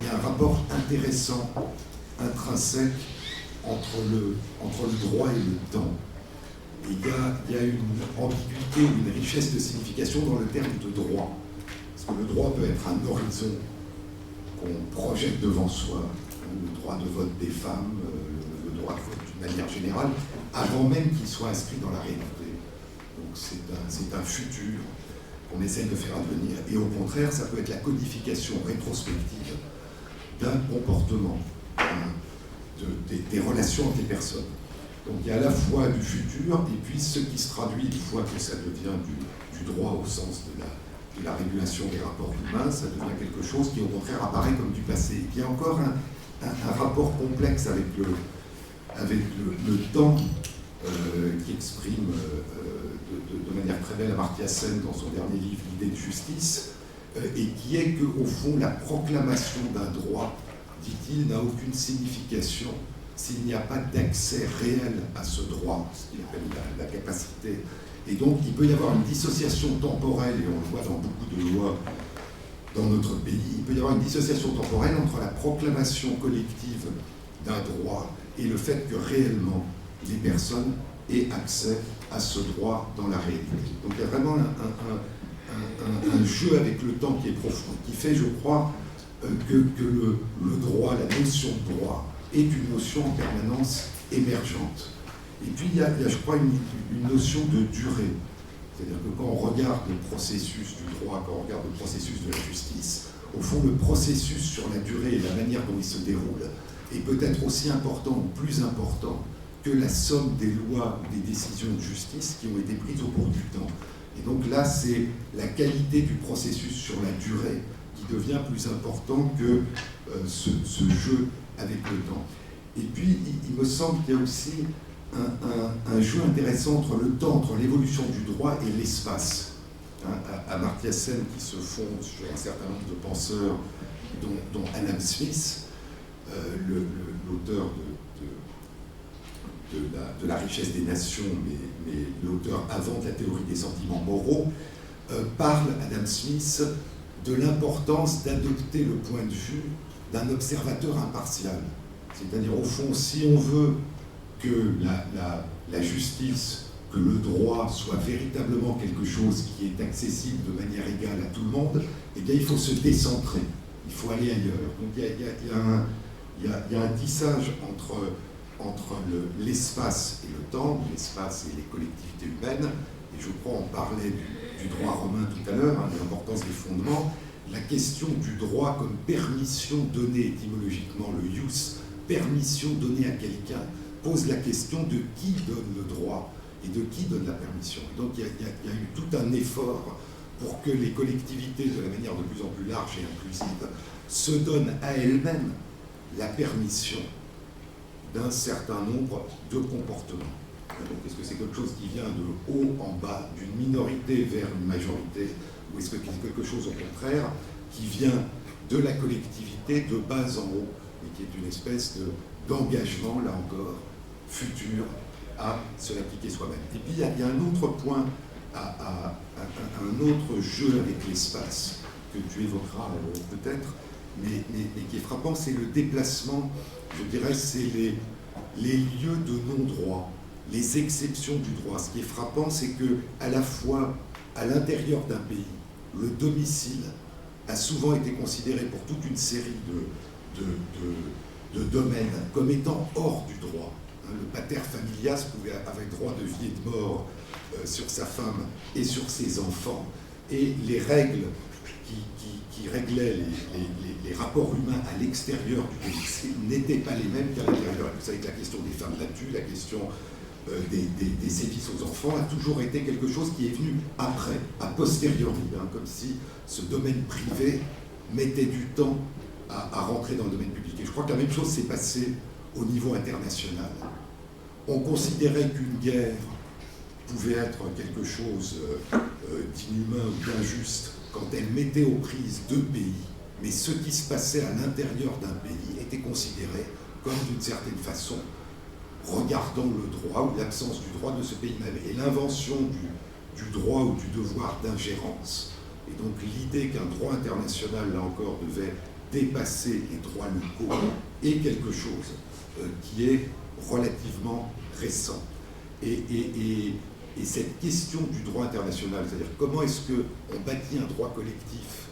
Il y a un rapport intéressant, intrinsèque, entre le droit et le temps. Et il y a une ambiguïté, une richesse de signification dans le terme de droit. Parce que le droit peut être un horizon qu'on projette devant soi, le droit de vote des femmes, le droit de vote d'une manière générale, avant même qu'il soit inscrit dans la réalité. Donc c'est un futur qu'on essaye de faire advenir. Et au contraire, ça peut être la codification rétrospective d'un comportement, des relations entre les personnes. Donc il y a à la fois du futur et puis ce qui se traduit une fois que ça devient du droit au sens de la régulation des rapports humains, ça devient quelque chose qui au contraire apparaît comme du passé. Et puis il y a encore un rapport complexe avec le temps qui exprime de manière très belle Amartya Sen dans son dernier livre L'idée de justice, et qui est qu'au fond la proclamation d'un droit, dit-il, n'a aucune signification s'il n'y a pas d'accès réel à ce droit, ce qu'il appelle la capacité. Et donc il peut y avoir une dissociation temporelle, et on le voit dans beaucoup de lois dans notre pays, il peut y avoir une dissociation temporelle entre la proclamation collective d'un droit et le fait que réellement les personnes aient accès à ce droit dans la réalité. Donc il y a vraiment un jeu avec le temps qui est profond, qui fait, je crois, que le droit, la notion de droit, est une notion en permanence émergente. Et puis il y a je crois, une notion de durée. C'est-à-dire que quand on regarde le processus du droit, quand on regarde le processus de la justice, au fond, le processus sur la durée et la manière dont il se déroule est peut-être aussi important ou plus important que la somme des lois ou des décisions de justice qui ont été prises au cours du temps. Et donc là, c'est la qualité du processus sur la durée qui devient plus important que ce jeu avec le temps. Et puis, il me semble qu'il y a aussi un jeu intéressant entre le temps, entre l'évolution du droit et l'espace. Amartya Sen qui se fonde sur un certain nombre de penseurs, dont Adam Smith, l'auteur de la richesse des nations, mais l'auteur avant de la théorie des sentiments moraux, parle, Adam Smith, de l'importance d'adopter le point de vue d'un observateur impartial. C'est-à-dire, au fond, si on veut que la justice, que le droit soit véritablement quelque chose qui est accessible de manière égale à tout le monde, eh bien, il faut se décentrer, il faut aller ailleurs. Donc, il y a un tissage entre l'espace et le temps, l'espace et les collectivités humaines, et je crois on parlait du droit romain tout à l'heure, de l'importance des fondements, la question du droit comme permission donnée étymologiquement, le ius, permission donnée à quelqu'un, pose la question de qui donne le droit et de qui donne la permission. Donc il y a eu tout un effort pour que les collectivités, de la manière de plus en plus large et inclusive, se donnent à elles-mêmes la permission d'un certain nombre de comportements. Donc, est-ce que c'est quelque chose qui vient de haut en bas, d'une minorité vers une majorité, ou est-ce que c'est quelque chose au contraire qui vient de la collectivité de bas en haut, et qui est une espèce d'engagement, là encore, futur à se l'appliquer soi-même. Et puis il y a un autre point, un autre jeu avec l'espace, que tu évoqueras peut-être, mais qui est frappant, c'est le déplacement, je dirais, c'est les lieux de non-droit, les exceptions du droit. Ce qui est frappant, c'est que à la fois, à l'intérieur d'un pays, le domicile a souvent été considéré pour toute une série de domaines comme étant hors du droit. Le pater familias avait droit de vie et de mort sur sa femme et sur ses enfants, et les règles qui réglaient les rapports humains à l'extérieur du domicile n'étaient pas les mêmes qu'à l'intérieur. Vous savez que la question des femmes battues, la question des sévices aux enfants a toujours été quelque chose qui est venu après, a posteriori, comme si ce domaine privé mettait du temps à rentrer dans le domaine public. Et je crois que la même chose s'est passée au niveau international. On considérait qu'une guerre pouvait être quelque chose d'inhumain ou d'injuste quand elle mettait aux prises deux pays, mais ce qui se passait à l'intérieur d'un pays était considéré comme, d'une certaine façon, regardant le droit ou l'absence du droit de ce pays même. Et l'invention du droit ou du devoir d'ingérence, et donc l'idée qu'un droit international, là encore, devait dépasser les droits locaux est quelque chose qui est relativement récent. Et cette question du droit international, c'est-à-dire comment est-ce qu'on bâtit un droit collectif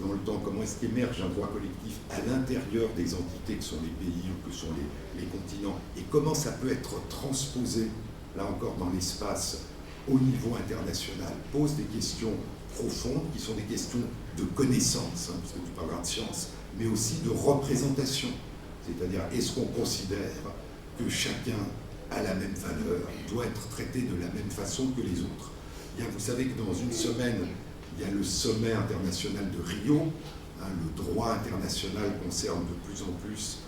dans le temps, comment est-ce qu'émerge un droit collectif à l'intérieur des entités que sont les pays ou que sont les continents, et comment ça peut être transposé, là encore, dans l'espace au niveau international, pose des questions profondes qui sont des questions de connaissance, hein, parce que tu parleras de science, mais aussi de représentation. C'est-à-dire, est-ce qu'on considère que chacun a la même valeur, doit être traité de la même façon que les autres? Bien, vous savez que dans une semaine, il y a le sommet international de Rio. Hein, le droit international concerne de plus en plus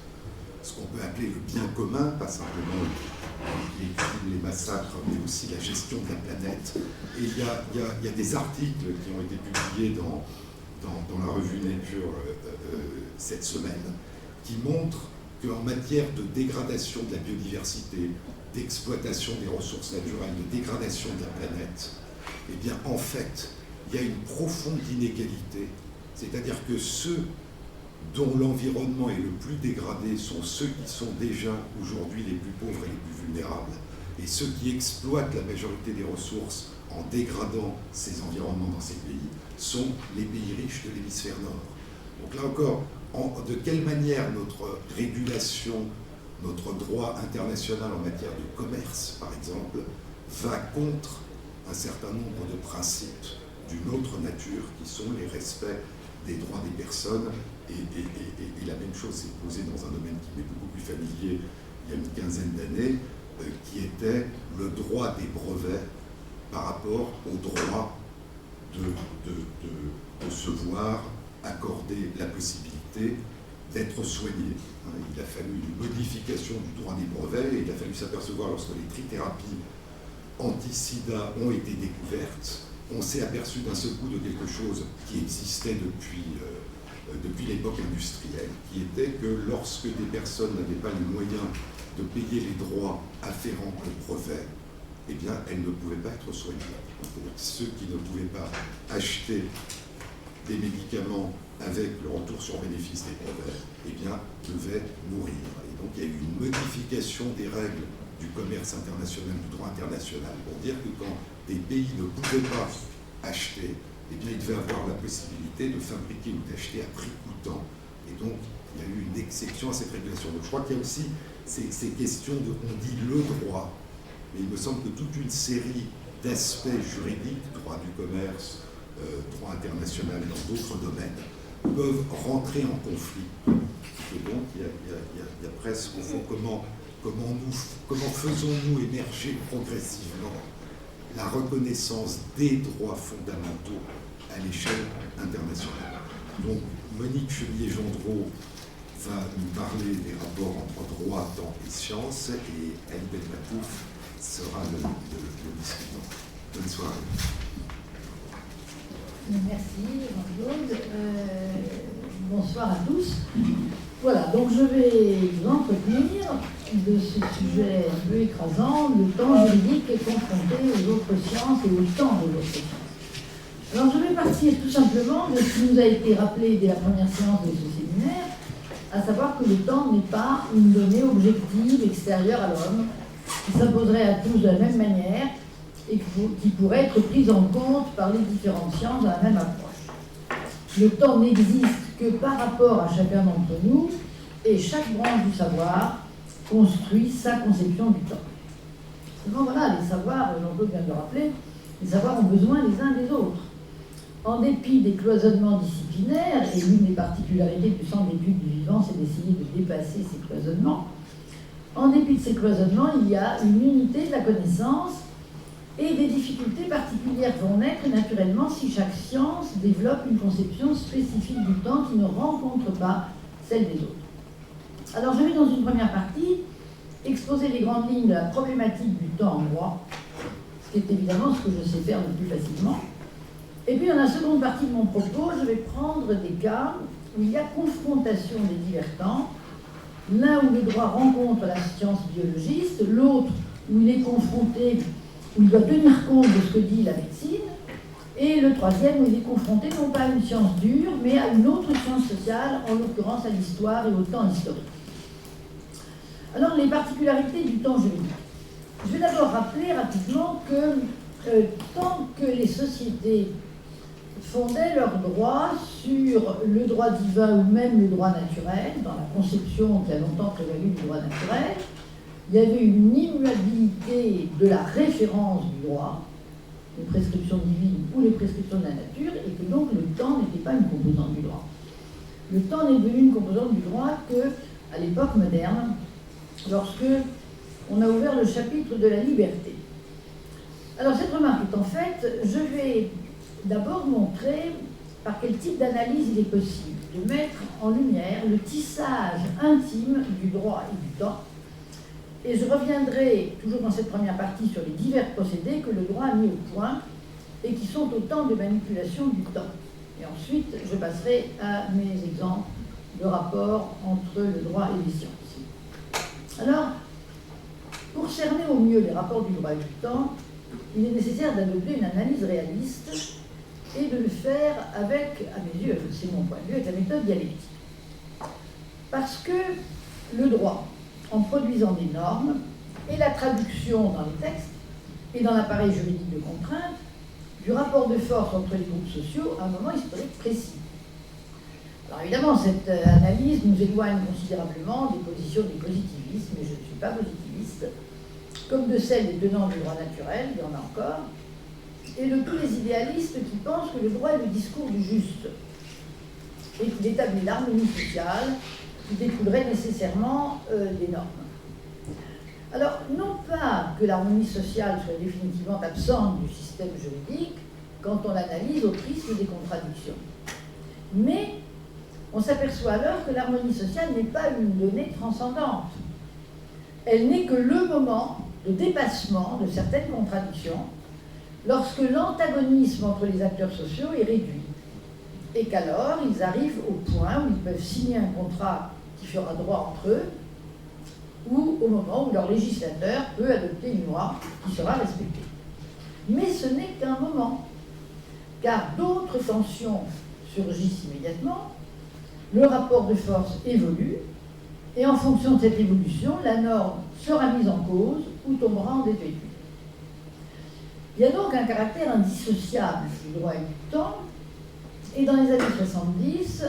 ce qu'on peut appeler le bien commun, pas simplement les crimes, les massacres, mais aussi la gestion de la planète. Et il y a des articles qui ont été publiés dans la revue Nature cette semaine, qui montrent qu'en matière de dégradation de la biodiversité, d'exploitation des ressources naturelles, de dégradation de la planète, eh bien, en fait, il y a une profonde inégalité. C'est-à-dire que ceux dont l'environnement est le plus dégradé sont ceux qui sont déjà aujourd'hui les plus pauvres et les plus vulnérables. Et ceux qui exploitent la majorité des ressources en dégradant ces environnements dans ces pays sont les pays riches de l'hémisphère nord. Donc là encore, de quelle manière notre régulation, notre droit international en matière de commerce, par exemple, va contre un certain nombre de principes d'une autre nature, qui sont les respects des droits des personnes, et la même chose s'est posée dans un domaine qui m'est beaucoup plus familier il y a une quinzaine d'années, qui était le droit des brevets par rapport au droit de se voir accorder la possibilité d'être soigné. Il a fallu une modification du droit des brevets, et il a fallu s'apercevoir, lorsque les trithérapies anti-sida ont été découvertes, on s'est aperçu d'un seul coup de quelque chose qui existait depuis l'époque industrielle, qui était que lorsque des personnes n'avaient pas les moyens de payer les droits afférents au brevet, eh bien, elles ne pouvaient pas être soignées. C'est-à-dire que ceux qui ne pouvaient pas acheter des médicaments avec le retour sur bénéfice des brevets, eh bien, devaient mourir. Et donc, il y a eu une modification des règles du commerce international, du droit international, pour dire que quand des pays ne pouvaient pas acheter, eh bien, ils devaient avoir la possibilité de fabriquer ou d'acheter à prix coûtant. Et donc, il y a eu une exception à cette régulation. Donc, je crois qu'il y a aussi ces questions de, on dit le droit, mais il me semble que toute une série d'aspects juridiques, droit du commerce, droit international dans d'autres domaines, peuvent rentrer en conflit. Et donc, il y a presque, au fond, comment faisons-nous émerger progressivement la reconnaissance des droits fondamentaux à l'échelle internationale. Donc, Monique Chevrier-Gendreau va nous parler des rapports entre droit, temps et science, et Albert Matouf sera le discutant. Bonne soirée. Merci Jean-Claude. Bonsoir à tous. Voilà, donc je vais vous entretenir de ce sujet un peu écrasant, le temps juridique est confronté aux autres sciences et au temps des autres sciences. Alors je vais partir tout simplement de ce qui nous a été rappelé dès la première séance de ce séminaire, à savoir que le temps n'est pas une donnée objective extérieure à l'homme, qui s'imposerait à tous de la même manière et qui pourrait être prise en compte par les différentes sciences dans la même approche. Le temps n'existe que par rapport à chacun d'entre nous, et chaque branche du savoir construit sa conception du temps. Seulement voilà, les savoirs, Jean-Claude vient de le rappeler, les savoirs ont besoin les uns des autres. En dépit des cloisonnements disciplinaires, et l'une des particularités du centre d'études du vivant, c'est d'essayer de dépasser ces cloisonnements, en dépit de ces cloisonnements, il y a une unité de la connaissance, et des difficultés particulières vont naître naturellement si chaque science développe une conception spécifique du temps qui ne rencontre pas celle des autres. Alors je vais dans une première partie exposer les grandes lignes de la problématique du temps en droit, ce qui est évidemment ce que je sais faire le plus facilement. Et puis dans la seconde partie de mon propos, je vais prendre des cas où il y a confrontation des divers temps, l'un où le droit rencontre la science biologiste, l'autre où il est confronté, où il doit tenir compte de ce que dit la médecine, et Et le troisième, où il est confronté non pas à une science dure, mais à une autre science sociale, en l'occurrence à l'histoire et au temps historique. Alors, les particularités du temps juridique. Je vais d'abord rappeler rapidement que tant que les sociétés fondaient leurs droits sur le droit divin ou même le droit naturel, dans la conception qui a longtemps prévalu du droit naturel, il y avait une immuabilité de la référence du droit, les prescriptions divines ou les prescriptions de la nature, et que donc le temps n'était pas une composante du droit. Le temps n'est devenu une composante du droit qu'à l'époque moderne, lorsque on a ouvert le chapitre de la liberté. Alors cette remarque est en fait, je vais d'abord montrer par quel type d'analyse il est possible de mettre en lumière le tissage intime du droit et du temps. Et je reviendrai, toujours dans cette première partie, sur les divers procédés que le droit a mis au point et qui sont autant de manipulations du temps. Et ensuite, je passerai à mes exemples de rapport entre le droit et les sciences. Alors, pour cerner au mieux les rapports du droit et du temps, il est nécessaire d'adopter une analyse réaliste et de le faire avec, à mes yeux, c'est mon point de vue, avec la méthode dialectique. Parce que le droit, en produisant des normes, et la traduction dans les textes et dans l'appareil juridique de contrainte du rapport de force entre les groupes sociaux à un moment historique précis. Alors évidemment, cette analyse nous éloigne considérablement des positions du positivisme, et je ne suis pas positiviste, comme de celles des tenants du droit naturel, il y en a encore, et de tous les idéalistes qui pensent que le droit est le discours du juste, et qu'il établit l'harmonie sociale qui découlerait nécessairement des normes. Alors, non pas que l'harmonie sociale soit définitivement absente du système juridique quand on l'analyse au prisme des contradictions, mais on s'aperçoit alors que l'harmonie sociale n'est pas une donnée transcendante. Elle n'est que le moment de dépassement de certaines contradictions lorsque l'antagonisme entre les acteurs sociaux est réduit et qu'alors ils arrivent au point où ils peuvent signer un contrat qui fera droit entre eux ou au moment où leur législateur peut adopter une loi qui sera respectée. Mais ce n'est qu'un moment, car d'autres tensions surgissent immédiatement, le rapport de force évolue, et en fonction de cette évolution, la norme sera mise en cause ou tombera en désuétude. Il y a donc un caractère indissociable du droit et du temps, et dans les années 70,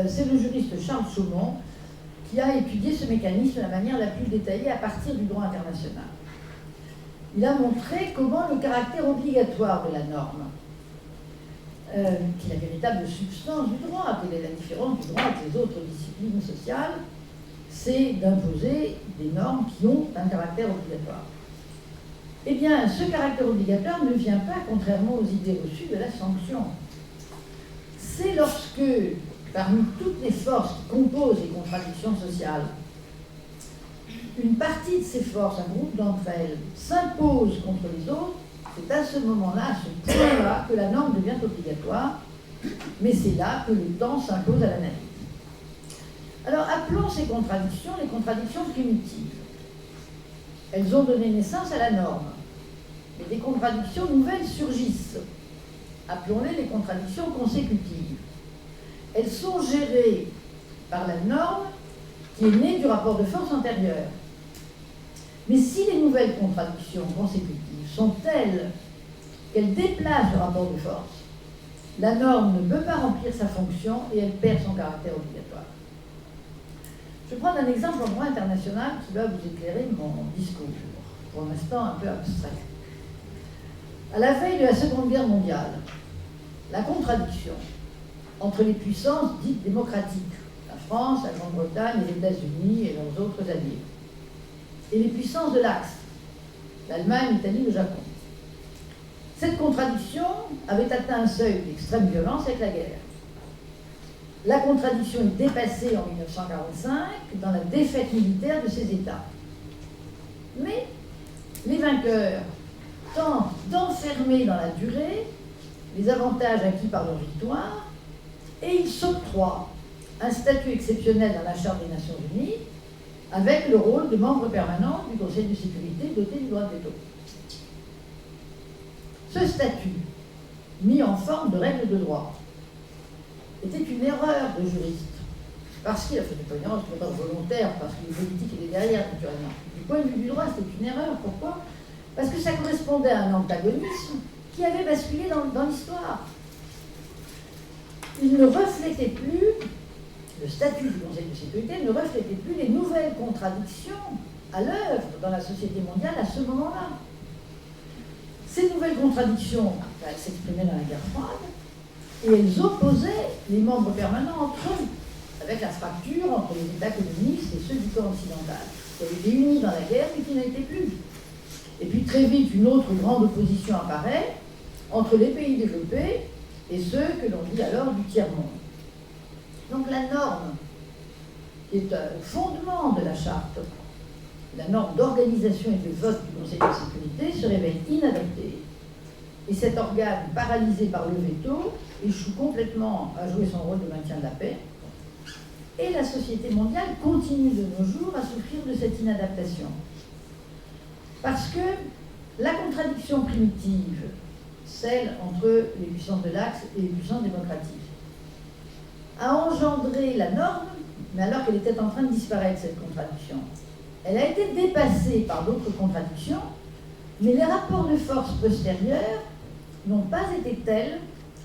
c'est le juriste Charles Chaumont qui a étudié ce mécanisme de la manière la plus détaillée à partir du droit international. Il a montré comment le caractère obligatoire de la norme, qui est la véritable substance du droit, quelle est la différence du droit avec les autres disciplines sociales, c'est d'imposer des normes qui ont un caractère obligatoire. Eh bien, ce caractère obligatoire ne vient pas, contrairement aux idées reçues, de la sanction. C'est lorsque, parmi toutes les forces qui composent les contradictions sociales, une partie de ces forces, un groupe d'entre elles, s'impose contre les autres, c'est à ce moment-là, à ce point-là, que la norme devient obligatoire, mais c'est là que le temps s'impose à l'analyse. Alors, appelons ces contradictions les contradictions primitives. Elles ont donné naissance à la norme, mais des contradictions nouvelles surgissent. Appelons-les les contradictions consécutives. Elles sont gérées par la norme qui est née du rapport de force antérieur. Mais si les nouvelles contradictions consécutives sont telles qu'elles déplacent le rapport de force, la norme ne peut pas remplir sa fonction et elle perd son caractère obligatoire. Je vais prendre un exemple en droit international qui va vous éclairer mon discours, pour l'instant un peu abstrait. À la veille de la Seconde Guerre mondiale, la contradiction entre les puissances dites démocratiques, la France, la Grande-Bretagne, les États-Unis et leurs autres alliés, et les puissances de l'Axe, l'Allemagne, l'Italie, le Japon. Cette contradiction avait atteint un seuil d'extrême violence avec la guerre. La contradiction est dépassée en 1945 dans la défaite militaire de ces États. Mais les vainqueurs tentent d'enfermer dans la durée les avantages acquis par leur victoire et ils s'octroient un statut exceptionnel dans la Charte des Nations Unies avec le rôle de membre permanent du Conseil de sécurité doté du droit de veto. Ce statut mis en forme de règles de droit, était une erreur de juriste. Parce qu'il a fait une erreur, c'est pas volontaire, parce que les politiques étaient derrière, naturellement. Du point de vue du droit, c'était une erreur. Pourquoi? Parce que ça correspondait à un antagonisme qui avait basculé dans l'histoire. Il ne reflétait plus, le statut du Conseil de sécurité ne reflétait plus les nouvelles contradictions à l'œuvre dans la société mondiale à ce moment-là. Ces nouvelles contradictions s'exprimaient dans la guerre froide et elles opposaient les membres permanents entre eux, avec la fracture entre les États communistes et ceux du camp occidental, qui avaient été unis dans la guerre mais qui n'étaient plus. Et puis très vite, une autre grande opposition apparaît entre les pays développés et ceux que l'on dit alors du tiers-monde. Donc la norme, qui est un fondement de la charte, la norme d'organisation et de vote du Conseil de sécurité, se révèle inadaptée. Et cet organe, paralysé par le veto, échoue complètement à jouer son rôle de maintien de la paix. Et la société mondiale continue de nos jours à souffrir de cette inadaptation. Parce que la contradiction primitive, celle entre les puissances de l'Axe et les puissances démocratiques, a engendré la norme, mais alors qu'elle était en train de disparaître, cette contradiction. Elle a été dépassée par d'autres contradictions, mais les rapports de force postérieurs n'ont pas été tels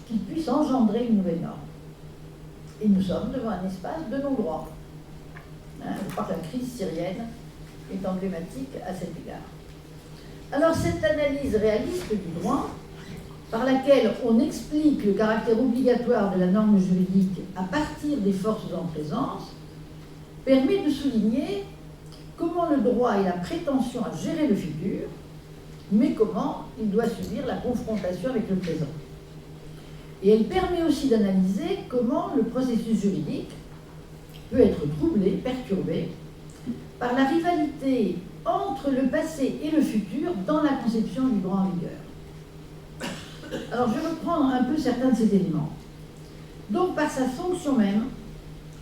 qu'ils puissent engendrer une nouvelle norme. Et nous sommes devant un espace de non-droit. Je crois que la crise syrienne est emblématique à cet égard. Alors cette analyse réaliste du droit, par laquelle on explique le caractère obligatoire de la norme juridique à partir des forces en présence, permet de souligner comment le droit a la prétention à gérer le futur, mais comment il doit subir la confrontation avec le présent. Et elle permet aussi d'analyser comment le processus juridique peut être troublé, perturbé, par la rivalité entre le passé et le futur dans la conception du droit en vigueur. Alors je vais reprendre un peu certains de ces éléments. Donc par sa fonction même,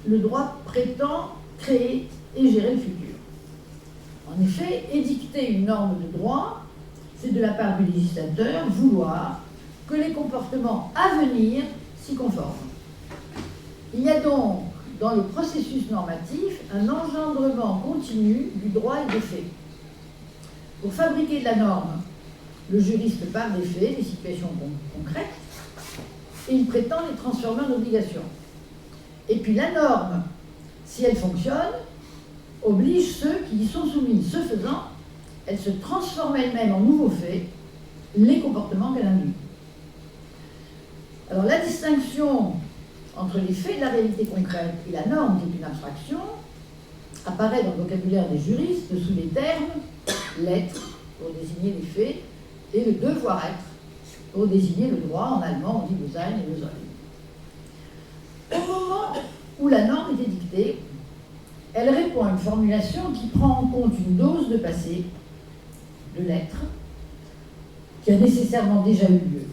le droit prétend créer et gérer le futur. En effet, édicter une norme de droit, c'est de la part du législateur vouloir que les comportements à venir s'y conforment. Il y a donc dans le processus normatif un engendrement continu du droit et des faits. Pour fabriquer de la norme, le juriste part des faits, des situations concrètes, et il prétend les transformer en obligations. Et puis la norme, si elle fonctionne, oblige ceux qui y sont soumis. Ce faisant, elle se transforme elle-même en nouveaux faits, les comportements qu'elle induit. Alors la distinction entre les faits de la réalité concrète et la norme, qui est une abstraction, apparaît dans le vocabulaire des juristes sous les termes l'être, pour désigner les faits, et le devoir-être, pour désigner le droit. En allemand, on dit le sein et le sollen. Au moment où la norme est édictée, elle répond à une formulation qui prend en compte une dose de passé, de l'être, qui a nécessairement déjà eu lieu,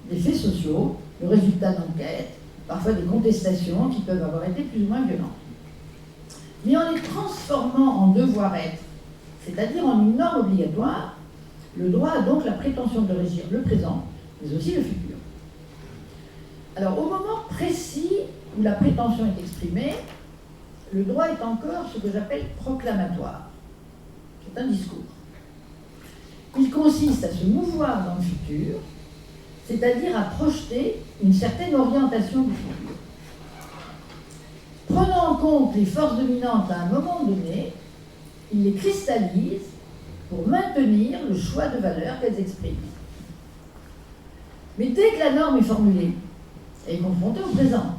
des faits sociaux, le résultat d'enquêtes, parfois des contestations qui peuvent avoir été plus ou moins violentes. Mais en les transformant en devoir-être, c'est-à-dire en une norme obligatoire, le droit a donc la prétention de régir le présent, mais aussi le futur. Alors, au moment précis où la prétention est exprimée, le droit est encore ce que j'appelle proclamatoire. C'est un discours. Il consiste à se mouvoir dans le futur, c'est-à-dire à projeter une certaine orientation du futur. Prenant en compte les forces dominantes à un moment donné, il les cristallise pour maintenir le choix de valeurs qu'elles expriment. Mais dès que la norme est formulée, elle est confrontée au présent.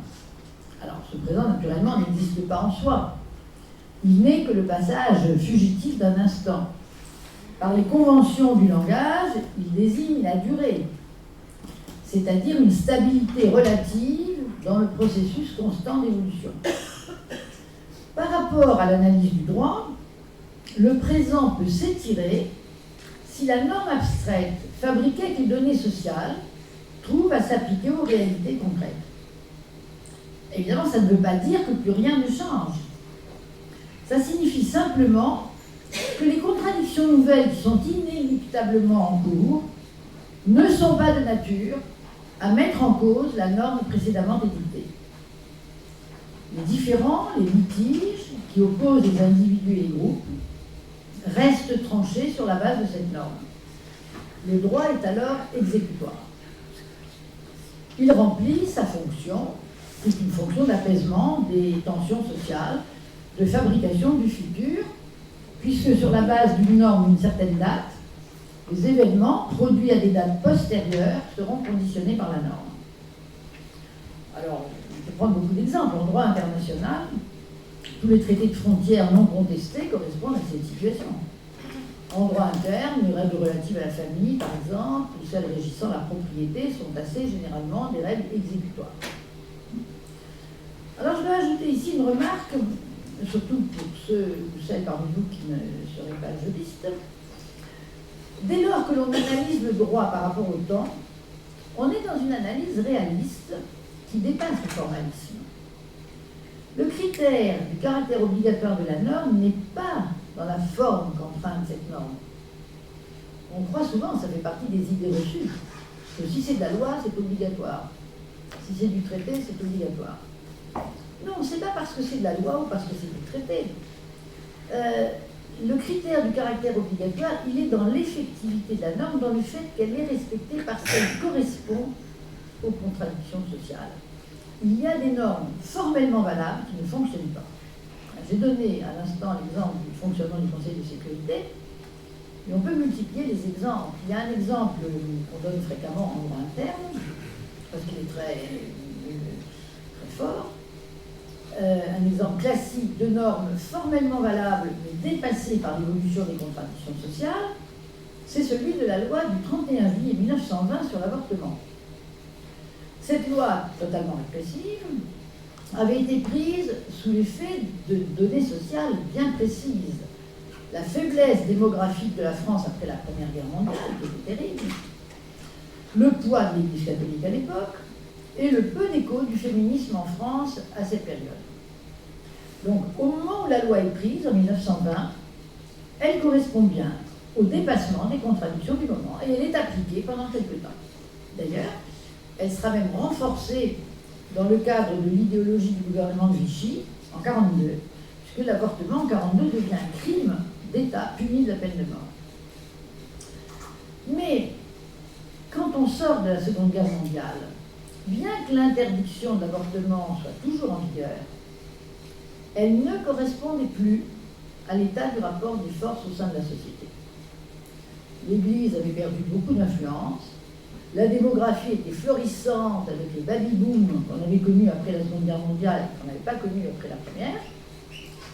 Alors, ce présent, naturellement, n'existe pas en soi. Il n'est que le passage fugitif d'un instant. Par les conventions du langage, il désigne la durée, c'est-à-dire une stabilité relative dans le processus constant d'évolution. Par rapport à l'analyse du droit, le présent peut s'étirer si la norme abstraite, fabriquée avec les données sociales, trouve à s'appliquer aux réalités concrètes. Évidemment, ça ne veut pas dire que plus rien ne change. Ça signifie simplement que les contradictions nouvelles qui sont inéluctablement en cours ne sont pas de nature à mettre en cause la norme précédemment édictée. Les différends, les litiges qui opposent les individus et les groupes restent tranchés sur la base de cette norme. Le droit est alors exécutoire. Il remplit sa fonction, qui est une fonction d'apaisement des tensions sociales, de fabrication du futur, puisque sur la base d'une norme d'une certaine date, les événements produits à des dates postérieures seront conditionnés par la norme. Alors, je vais prendre beaucoup d'exemples. En droit international, tous les traités de frontières non contestés correspondent à cette situation. En droit interne, les règles relatives à la famille, par exemple, ou celles régissant la propriété, sont assez généralement des règles exécutoires. Alors, je dois ajouter ici une remarque, surtout pour ceux ou celles parmi vous qui ne seraient pas juristes. Dès lors que l'on analyse le droit par rapport au temps, on est dans une analyse réaliste qui dépasse le formalisme. Le critère du caractère obligatoire de la norme n'est pas dans la forme qu'emprunte cette norme. On croit souvent, ça fait partie des idées reçues, que si c'est de la loi, c'est obligatoire. Si c'est du traité, c'est obligatoire. Non, c'est pas parce que c'est de la loi ou parce que c'est du traité. Le critère du caractère obligatoire, il est dans l'effectivité de la norme, dans le fait qu'elle est respectée parce qu'elle correspond aux contradictions sociales. Il y a des normes formellement valables qui ne fonctionnent pas. J'ai donné à l'instant l'exemple du fonctionnement du Conseil de sécurité, mais on peut multiplier les exemples. Il y a un exemple qu'on donne fréquemment en droit interne, parce qu'il est très fort. Un exemple classique de normes formellement valables, mais dépassées par l'évolution des contradictions sociales, c'est celui de la loi du 31 juillet 1920 sur l'avortement. Cette loi, totalement répressive, avait été prise sous l'effet de données sociales bien précises. La faiblesse démographique de la France après la Première Guerre mondiale, qui était terrible, le poids de l'Église catholique à l'époque, et le peu d'écho du féminisme en France à cette période. Donc, au moment où la loi est prise, en 1920, elle correspond bien au dépassement des contradictions du moment, et elle est appliquée pendant quelque temps. D'ailleurs, elle sera même renforcée dans le cadre de l'idéologie du gouvernement de Vichy en 1942, puisque l'avortement en 1942 devient un crime d'État puni de la peine de mort. Mais, quand on sort de la Seconde Guerre mondiale, bien que l'interdiction de l'avortement soit toujours en vigueur, elle ne correspondait plus à l'état du rapport des forces au sein de la société. L'Église avait perdu beaucoup d'influence, la démographie était florissante avec les baby-boom qu'on avait connus après la Seconde Guerre mondiale et qu'on n'avait pas connus après la Première,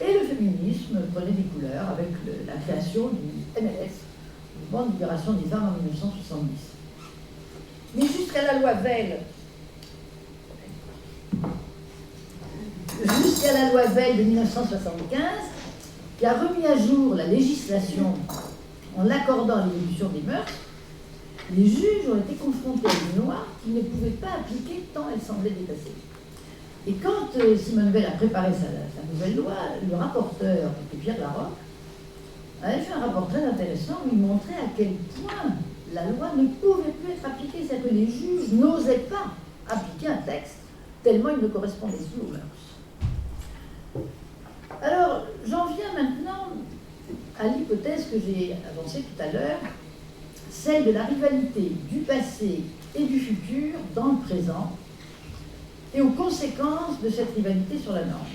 et le féminisme prenait des couleurs avec la création du MLF, Mouvement de libération des femmes en 1970. Mais jusqu'à la loi Veil, de 1975, qui a remis à jour la législation en l'accordant à l'évolution des mœurs, les juges ont été confrontés à une loi qu'ils ne pouvaient pas appliquer tant elle semblait dépassée. Et quand Simone Veil a préparé sa nouvelle loi, le rapporteur, qui était Pierre Laroque, avait fait un rapport très intéressant où il montrait à quel point la loi ne pouvait plus être appliquée, c'est-à-dire que les juges n'osaient pas appliquer un texte tellement il ne correspondait plus aux mœurs. Alors, j'en viens maintenant à l'hypothèse que j'ai avancée tout à l'heure, celle de la rivalité du passé et du futur dans le présent et aux conséquences de cette rivalité sur la norme.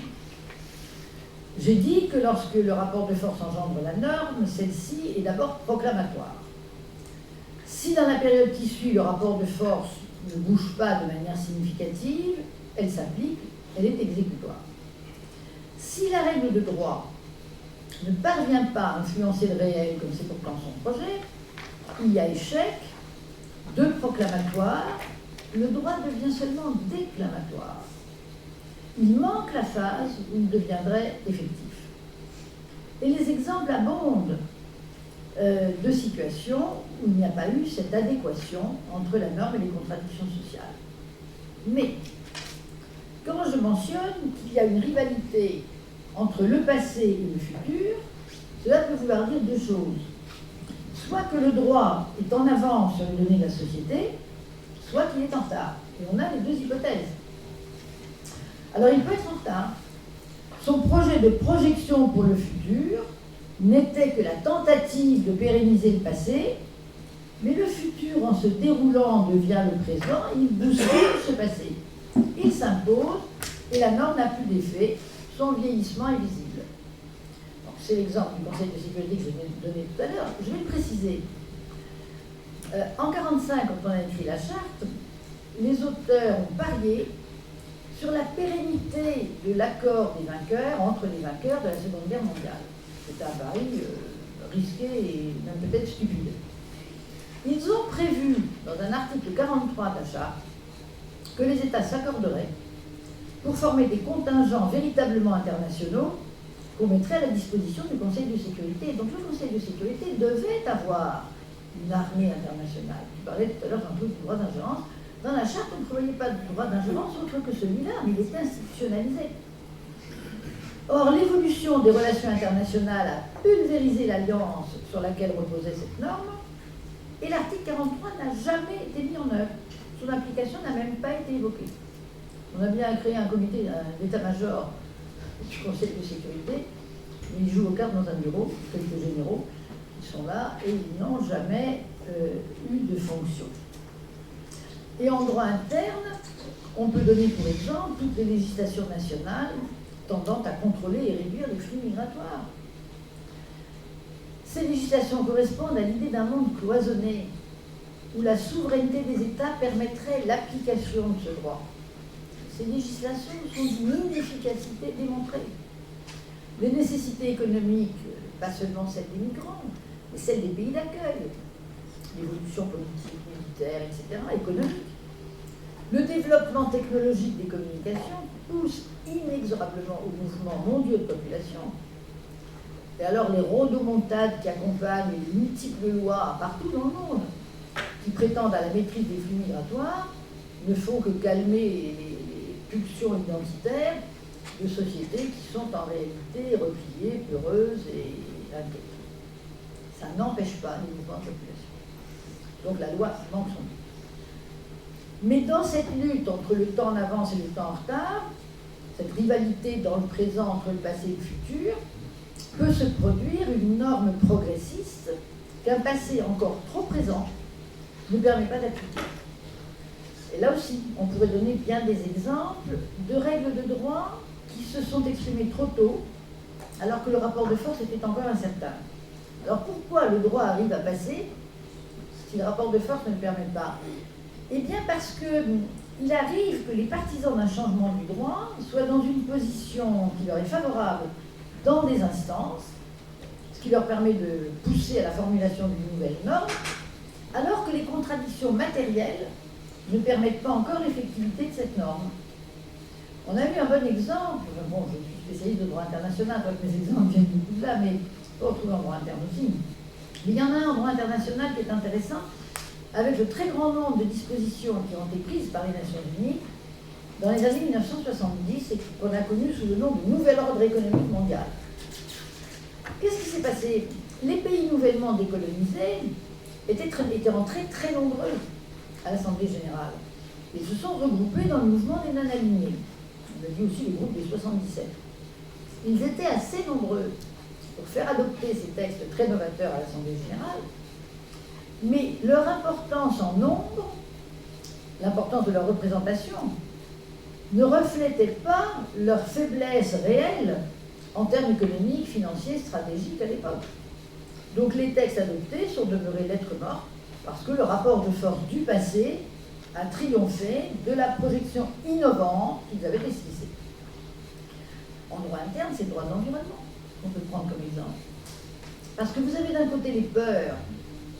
J'ai dit que lorsque le rapport de force engendre la norme, celle-ci est d'abord proclamatoire. Si dans la période qui suit, le rapport de force ne bouge pas de manière significative, elle s'applique, elle est exécutoire. Si la règle de droit ne parvient pas à influencer le réel, comme c'est pourtant son projet, il y a échec de proclamatoire, le droit devient seulement déclamatoire. Il manque la phase où il deviendrait effectif. Et les exemples abondent de situations où il n'y a pas eu cette adéquation entre la norme et les contradictions sociales. Mais, quand je mentionne qu'il y a une rivalité entre le passé et le futur, cela peut vouloir dire deux choses. Soit que le droit est en avance sur les données de la société, soit qu'il est en retard. Et on a les deux hypothèses. Alors il peut être en retard. Son projet de projection pour le futur n'était que la tentative de pérenniser le passé, mais le futur, en se déroulant, devient le présent, il bouscule ce passé. Il s'impose et la norme n'a plus d'effet, son vieillissement est visible. C'est l'exemple du Conseil de sécurité que je viens de donner tout à l'heure. Je vais le préciser. En 1945, quand on a écrit la charte, les auteurs ont parié sur la pérennité de l'accord des vainqueurs entre les vainqueurs de la Seconde Guerre mondiale. C'était un pari risqué et même peut-être stupide. Ils ont prévu, dans un article 43 de la charte, que les États s'accorderaient pour former des contingents véritablement internationaux qu'on mettrait à la disposition du Conseil de sécurité. Donc le Conseil de sécurité devait avoir une armée internationale. Je parlais tout à l'heure un peu du droit d'ingérence. Dans la charte, on ne prévoyait pas de droit d'ingérence autre que celui-là, mais il était institutionnalisé. Or, l'évolution des relations internationales a pulvérisé l'alliance sur laquelle reposait cette norme, et l'article 43 n'a jamais été mis en œuvre. Son application n'a même pas été évoquée. On a bien créé un comité d'état-major du Conseil de sécurité, mais ils jouent aux cartes dans un bureau, quelques généraux qui sont là, et ils n'ont jamais eu de fonction. Et en droit interne, on peut donner pour exemple toutes les législations nationales tendant à contrôler et réduire les flux migratoires. Ces législations correspondent à l'idée d'un monde cloisonné, où la souveraineté des États permettrait l'application de ce droit. Ces législations sont d'une inefficacité démontrée. Les nécessités économiques, pas seulement celles des migrants, mais celles des pays d'accueil, l'évolution politique, militaire, etc., économique. Le développement technologique des communications pousse inexorablement aux mouvements mondiaux de population. Et alors les rodomontades qui accompagnent les multiples lois partout dans le monde, qui prétendent à la maîtrise des flux migratoires, ne font que calmer les pulsions identitaires de sociétés qui sont en réalité repliées, peureuses et inquiètes. Ça n'empêche pas les mouvements de population. Donc la loi manque son but. Mais dans cette lutte entre le temps en avance et le temps en retard, cette rivalité dans le présent entre le passé et le futur, peut se produire une norme progressiste qu'un passé encore trop présent ne permet pas d'appliquer. Et là aussi, on pourrait donner bien des exemples de règles de droit qui se sont exprimées trop tôt, alors que le rapport de force était encore incertain. Alors pourquoi le droit arrive à passer si le rapport de force ne le permet pas? Eh bien parce qu'il arrive que les partisans d'un changement du droit soient dans une position qui leur est favorable dans des instances, ce qui leur permet de pousser à la formulation d'une nouvelle norme, alors que les contradictions matérielles ne permettent pas encore l'effectivité de cette norme. On a eu un bon exemple, bon, je suis spécialiste de droit international, donc mes exemples viennent beaucoup de là, mais on retrouve en droit interne aussi. Mais il y en a un en droit international qui est intéressant, avec le très grand nombre de dispositions qui ont été prises par les Nations Unies dans les années 1970 et qu'on a connu sous le nom de Nouvel Ordre économique mondial. Qu'est-ce qui s'est passé? Les pays nouvellement décolonisés étaient rentrés très nombreux à l'Assemblée générale et se sont regroupés dans le mouvement des non-alignés. On a dit aussi le groupe des 77. Ils étaient assez nombreux pour faire adopter ces textes très novateurs à l'Assemblée générale, mais leur importance en nombre, l'importance de leur représentation, ne reflétait pas leur faiblesse réelle en termes économiques, financiers, stratégiques à l'époque. Donc les textes adoptés sont demeurés lettres mortes parce que le rapport de force du passé a triomphé de la projection innovante qu'ils avaient esquissée. En droit interne, c'est le droit de l'environnement qu'on peut prendre comme exemple. Parce que vous avez d'un côté les peurs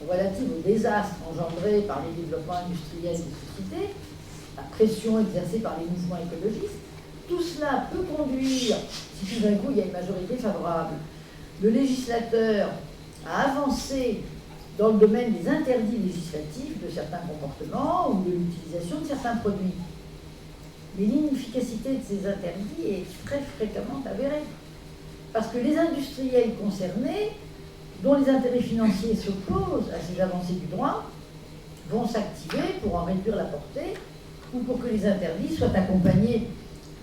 relatives aux désastres engendrés par les développements industriels des sociétés, la pression exercée par les mouvements écologistes. Tout cela peut conduire, si tout d'un coup il y a une majorité favorable, le législateur à avancer dans le domaine des interdits législatifs de certains comportements ou de l'utilisation de certains produits. Mais l'inefficacité de ces interdits est très fréquemment avérée. Parce que les industriels concernés, dont les intérêts financiers s'opposent à ces avancées du droit, vont s'activer pour en réduire la portée ou pour que les interdits soient accompagnés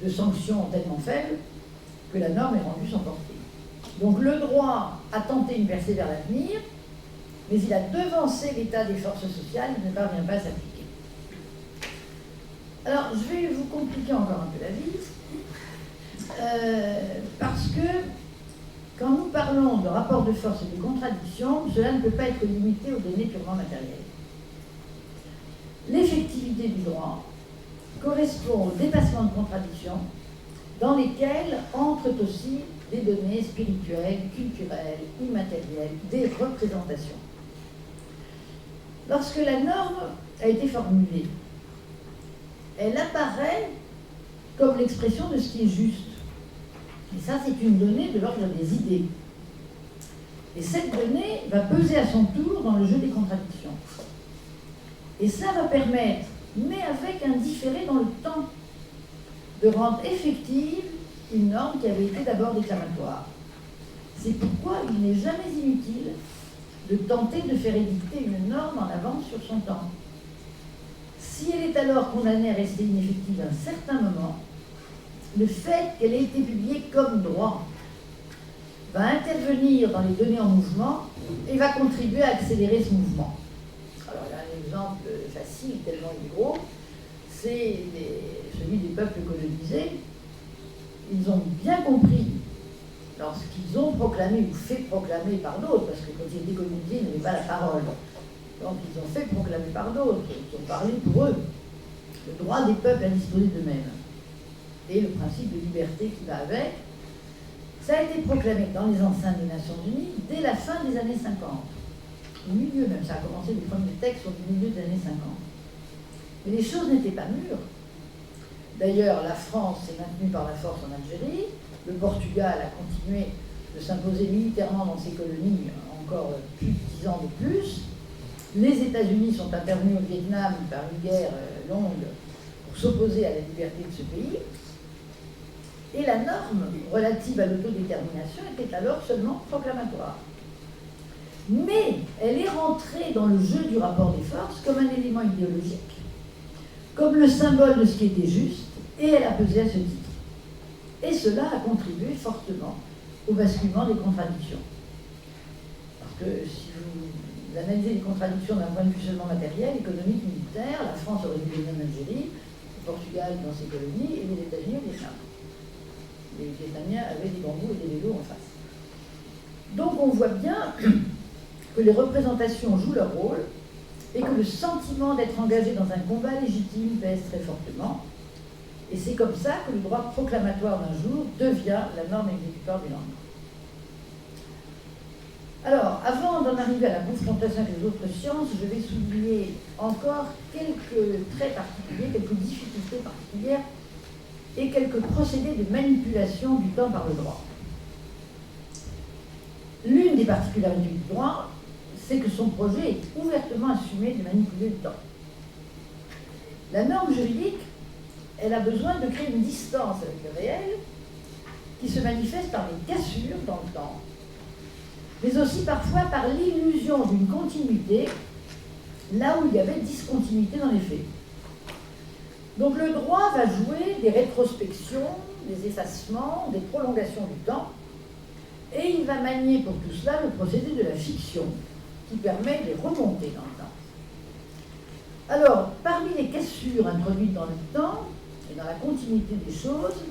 de sanctions tellement faibles que la norme est rendue sans portée. Donc le droit a tenté une percée vers l'avenir, mais il a devancé l'état des forces sociales, il ne parvient pas à s'appliquer. Alors, je vais vous compliquer encore un peu la vie, parce que quand nous parlons de rapport de force et de contradiction, cela ne peut pas être limité aux données purement matérielles. L'effectivité du droit correspond au dépassement de contradictions dans lesquelles entrent aussi des données spirituelles, culturelles, immatérielles, des représentations. Lorsque la norme a été formulée, elle apparaît comme l'expression de ce qui est juste. Et ça, c'est une donnée de l'ordre des idées. Et cette donnée va peser à son tour dans le jeu des contradictions. Et ça va permettre, mais avec un différé dans le temps, de rendre effective une norme qui avait été d'abord déclamatoire. C'est pourquoi il n'est jamais inutile de tenter de faire édicter une norme en avance sur son temps. Si elle est alors condamnée à rester ineffective à un certain moment, le fait qu'elle ait été publiée comme droit va intervenir dans les données en mouvement et va contribuer à accélérer ce mouvement. Alors, il y a un exemple facile, tellement il est gros, c'est celui des peuples colonisés. Ils ont bien compris, lorsqu'ils ont proclamé ou fait proclamer par d'autres, parce que quand ils étaient colonisés, ils n'avaient pas la parole. Donc ils ont fait proclamer par d'autres, ils ont parlé pour eux, le droit des peuples à disposer d'eux-mêmes. Et le principe de liberté qui va avec, ça a été proclamé dans les enceintes des Nations Unies dès la fin des années 50. Au milieu même, ça a commencé, les premiers textes au milieu des années 50. Mais les choses n'étaient pas mûres. D'ailleurs, la France s'est maintenue par la force en Algérie, le Portugal a continué de s'imposer militairement dans ses colonies encore plus de 10 ans de plus. Les États-Unis sont intervenus au Vietnam par une guerre longue pour s'opposer à la liberté de ce pays. Et la norme relative à l'autodétermination était alors seulement proclamatoire. Mais elle est rentrée dans le jeu du rapport des forces comme un élément idéologique, comme le symbole de ce qui était juste, et elle a pesé à ce titre. Et cela a contribué fortement au basculement des contradictions. Parce que si vous analysez les contradictions d'un point de vue seulement matériel, économique, militaire, la France aurait dû gagner en Algérie, le Portugal dans ses colonies, et les États-Unis au Vietnam. Les Vietnamiens avaient des bambous et des vélos en face. Donc on voit bien que les représentations jouent leur rôle et que le sentiment d'être engagé dans un combat légitime pèse très fortement. Et c'est comme ça que le droit proclamatoire d'un jour devient la norme exécutoire du lendemain. Alors, avant d'en arriver à la confrontation avec les autres sciences, je vais souligner encore quelques traits particuliers, quelques difficultés particulières et quelques procédés de manipulation du temps par le droit. L'une des particularités du droit, c'est que son projet est ouvertement assumé de manipuler le temps. La norme juridique, elle a besoin de créer une distance avec le réel qui se manifeste par les cassures dans le temps, mais aussi parfois par l'illusion d'une continuité là où il y avait discontinuité dans les faits. Donc le droit va jouer des rétrospections, des effacements, des prolongations du temps, et il va manier pour tout cela le procédé de la fiction, qui permet de remonter dans le temps. Alors, parmi les cassures introduites dans le temps et dans la continuité des choses,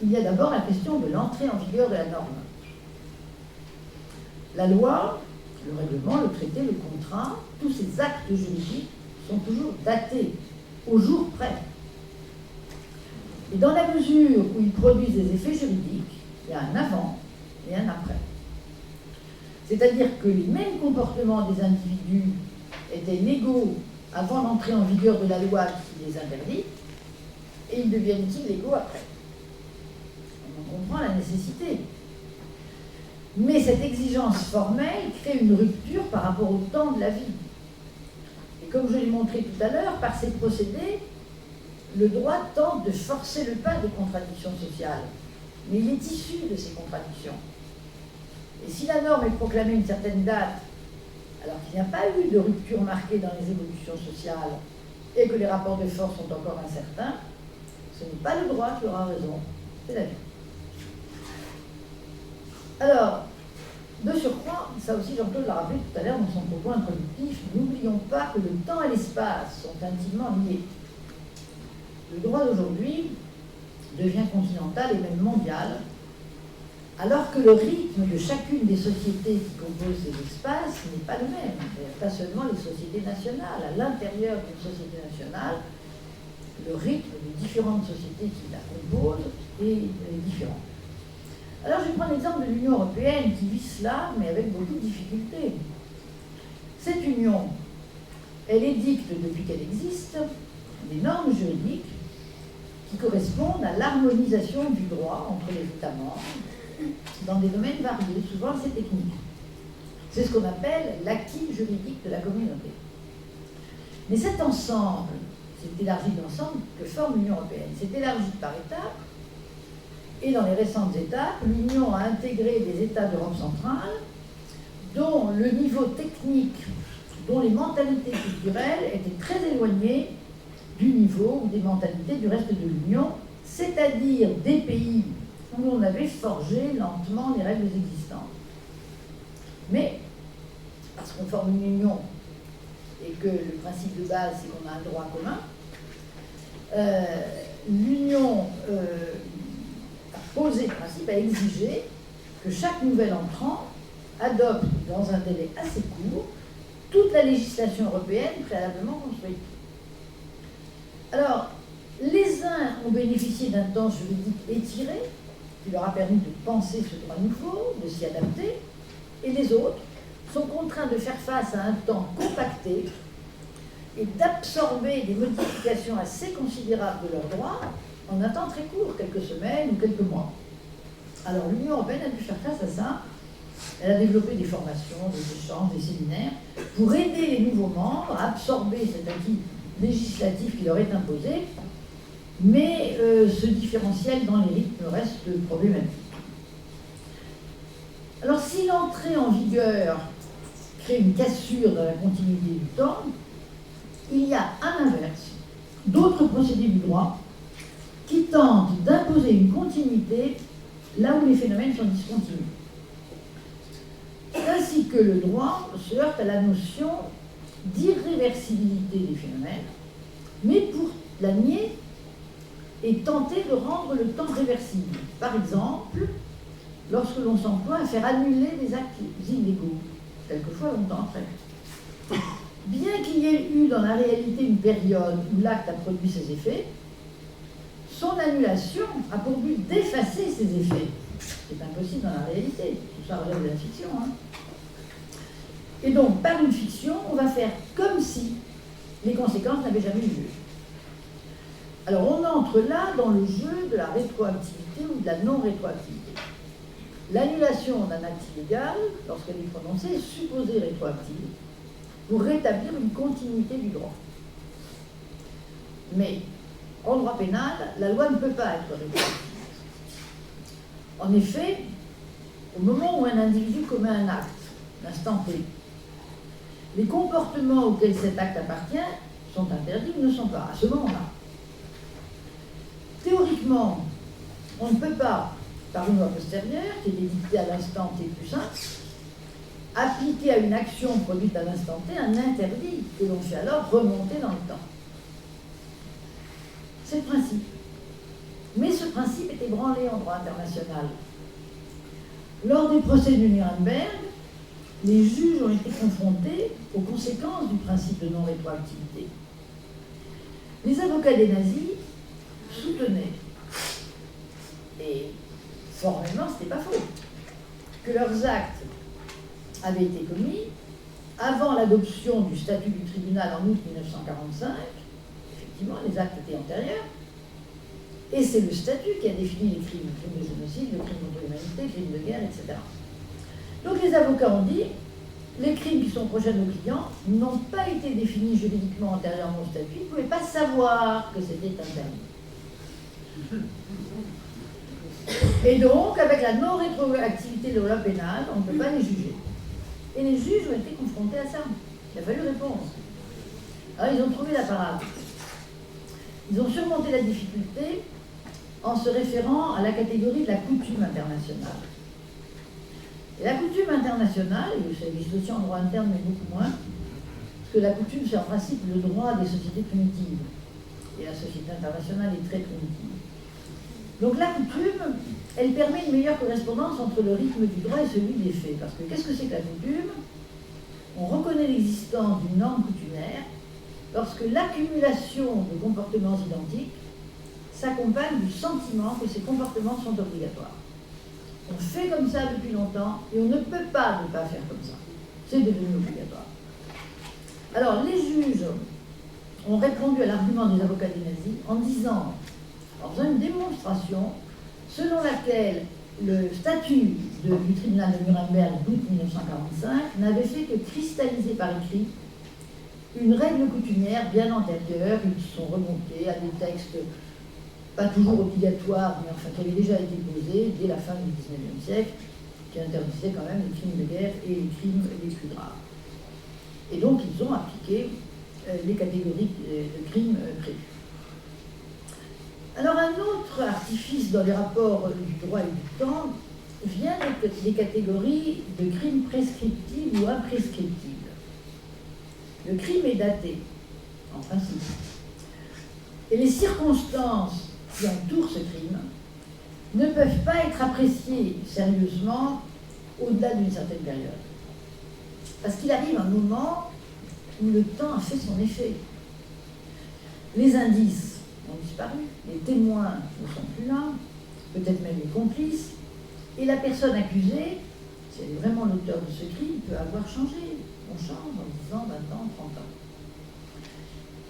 il y a d'abord la question de l'entrée en vigueur de la norme. La loi, le règlement, le traité, le contrat, tous ces actes juridiques sont toujours datés au jour près. Et dans la mesure où ils produisent des effets juridiques, il y a un avant et un après. C'est-à-dire que les mêmes comportements des individus étaient légaux avant l'entrée en vigueur de la loi qui les interdit, et ils deviennent illégaux après. On comprend la nécessité. Mais cette exigence formelle crée une rupture par rapport au temps de la vie. Et comme je l'ai montré tout à l'heure, par ces procédés, le droit tente de forcer le pas des contradictions sociales. Mais il est issu de ces contradictions. Et si la norme est proclamée une certaine date alors qu'il n'y a pas eu de rupture marquée dans les évolutions sociales et que les rapports de force sont encore incertains, ce n'est pas le droit qui aura raison, c'est la vie. Alors, de surcroît, ça aussi Jean-Claude l'a rappelé tout à l'heure dans son propos introductif, n'oublions pas que le temps et l'espace sont intimement liés. Le droit d'aujourd'hui devient continental et même mondial, alors que le rythme de chacune des sociétés qui composent ces espaces n'est pas le même. Pas seulement les sociétés nationales. À l'intérieur d'une société nationale, le rythme des différentes sociétés qui la composent est différent. Alors je vais prendre l'exemple de l'Union européenne qui vit cela, mais avec beaucoup de difficultés. Cette union, elle édicte depuis qu'elle existe des normes juridiques qui correspondent à l'harmonisation du droit entre les États membres dans des domaines variés, souvent assez techniques. C'est ce qu'on appelle l'acquis juridique de la communauté. Mais cet ensemble, c'est élargi de l'ensemble que forme l'Union européenne, c'est élargi par étapes, et dans les récentes étapes, l'Union a intégré des États d'Europe centrale dont le niveau technique, dont les mentalités culturelles étaient très éloignées du niveau ou des mentalités du reste de l'Union, c'est-à-dire des pays où on avait forgé lentement les règles existantes. Mais, parce qu'on forme une union et que le principe de base, c'est qu'on a un droit commun, l'union a posé le principe, a exigé que chaque nouvel entrant adopte dans un délai assez court toute la législation européenne préalablement construite. Alors, les uns ont bénéficié d'un temps juridique étiré, qui leur a permis de penser ce droit nouveau, de s'y adapter, et les autres sont contraints de faire face à un temps compacté et d'absorber des modifications assez considérables de leurs droits en un temps très court, quelques semaines ou quelques mois. Alors l'Union européenne a dû faire face à ça. Elle a développé des formations, des échanges, des séminaires pour aider les nouveaux membres à absorber cet acquis législatif qui leur est imposé, mais ce différentiel dans les rythmes reste problématique. Alors si l'entrée en vigueur crée une cassure dans la continuité du temps, il y a à l'inverse d'autres procédés du droit qui tentent d'imposer une continuité là où les phénomènes sont discontinus. Ainsi que le droit se heurte à la notion d'irréversibilité des phénomènes, mais pour la nier et tenter de rendre le temps réversible. Par exemple, lorsque l'on s'emploie à faire annuler des actes illégaux, quelquefois longtemps après. Bien qu'il y ait eu dans la réalité une période où l'acte a produit ses effets, son annulation a pour but d'effacer ses effets. C'est impossible dans la réalité, tout ça relève de la fiction. Et donc, par une fiction, on va faire comme si les conséquences n'avaient jamais eu lieu. Alors, on entre là dans le jeu de la rétroactivité ou de la non-rétroactivité. L'annulation d'un acte illégal, lorsqu'elle est prononcée, est supposée rétroactive pour rétablir une continuité du droit. Mais, en droit pénal, la loi ne peut pas être rétroactive. En effet, au moment où un individu commet un acte, l'instant T, les comportements auxquels cet acte appartient sont interdits ou ne sont pas, à ce moment-là. Théoriquement, on ne peut pas, par une loi postérieure, qui est édictée à l'instant T plus 1, appliquer à une action produite à l'instant T un interdit que l'on fait alors remonter dans le temps. C'est le principe. Mais ce principe est ébranlé en droit international. Lors des procès de Nuremberg, les juges ont été confrontés aux conséquences du principe de non-rétroactivité. Les avocats des nazis soutenaient, et formellement ce n'était pas faux, que leurs actes avaient été commis avant l'adoption du statut du tribunal en août 1945. Effectivement, les actes étaient antérieurs, et c'est le statut qui a défini les crimes de génocide, le crime contre l'humanité, crime de guerre, etc. Donc les avocats ont dit, les crimes qui sont prochains aux clients n'ont pas été définis juridiquement antérieurement au statut, ils ne pouvaient pas savoir que c'était interdit. Et donc, avec la non-rétroactivité de la loi pénale, on ne peut pas les juger. Et les juges ont été confrontés à ça. Il a fallu répondre. Alors ils ont trouvé la parade. Ils ont surmonté la difficulté en se référant à la catégorie de la coutume internationale. Et la coutume internationale, et ça existe aussi en droit interne, mais beaucoup moins, parce que la coutume, c'est en principe le droit des sociétés primitives. Et la société internationale est très primitive. Donc la coutume, elle permet une meilleure correspondance entre le rythme du droit et celui des faits. Parce que qu'est-ce que c'est que la coutume? On reconnaît l'existence d'une norme coutumière lorsque l'accumulation de comportements identiques s'accompagne du sentiment que ces comportements sont obligatoires. On fait comme ça depuis longtemps et on ne peut pas ne pas faire comme ça. C'est devenu obligatoire. Alors les juges ont répondu à l'argument des avocats des nazis en disant, en faisant une démonstration selon laquelle le statut du tribunal de Nuremberg d'août 1945 n'avait fait que cristalliser par écrit une règle coutumière bien antérieure. Ils sont remontés à des textes pas toujours obligatoires, mais enfin qui avaient déjà été posés dès la fin du XIXe siècle, qui interdisaient quand même les crimes de guerre et les crimes les plus graves. Et donc ils ont appliqué les catégories de crimes prévus. Alors un autre artifice dans les rapports du droit et du temps vient des catégories de crimes prescriptibles ou imprescriptibles. Le crime est daté, en principe. Et les circonstances qui entourent ce crime ne peuvent pas être appréciées sérieusement au-delà d'une certaine période. Parce qu'il arrive un moment où le temps a fait son effet. Les indices ont disparu, les témoins ne sont plus là, peut-être même les complices, et la personne accusée, si elle est vraiment l'auteur de ce crime, peut avoir changé. On change en 10 ans, 20 ans, 30 ans.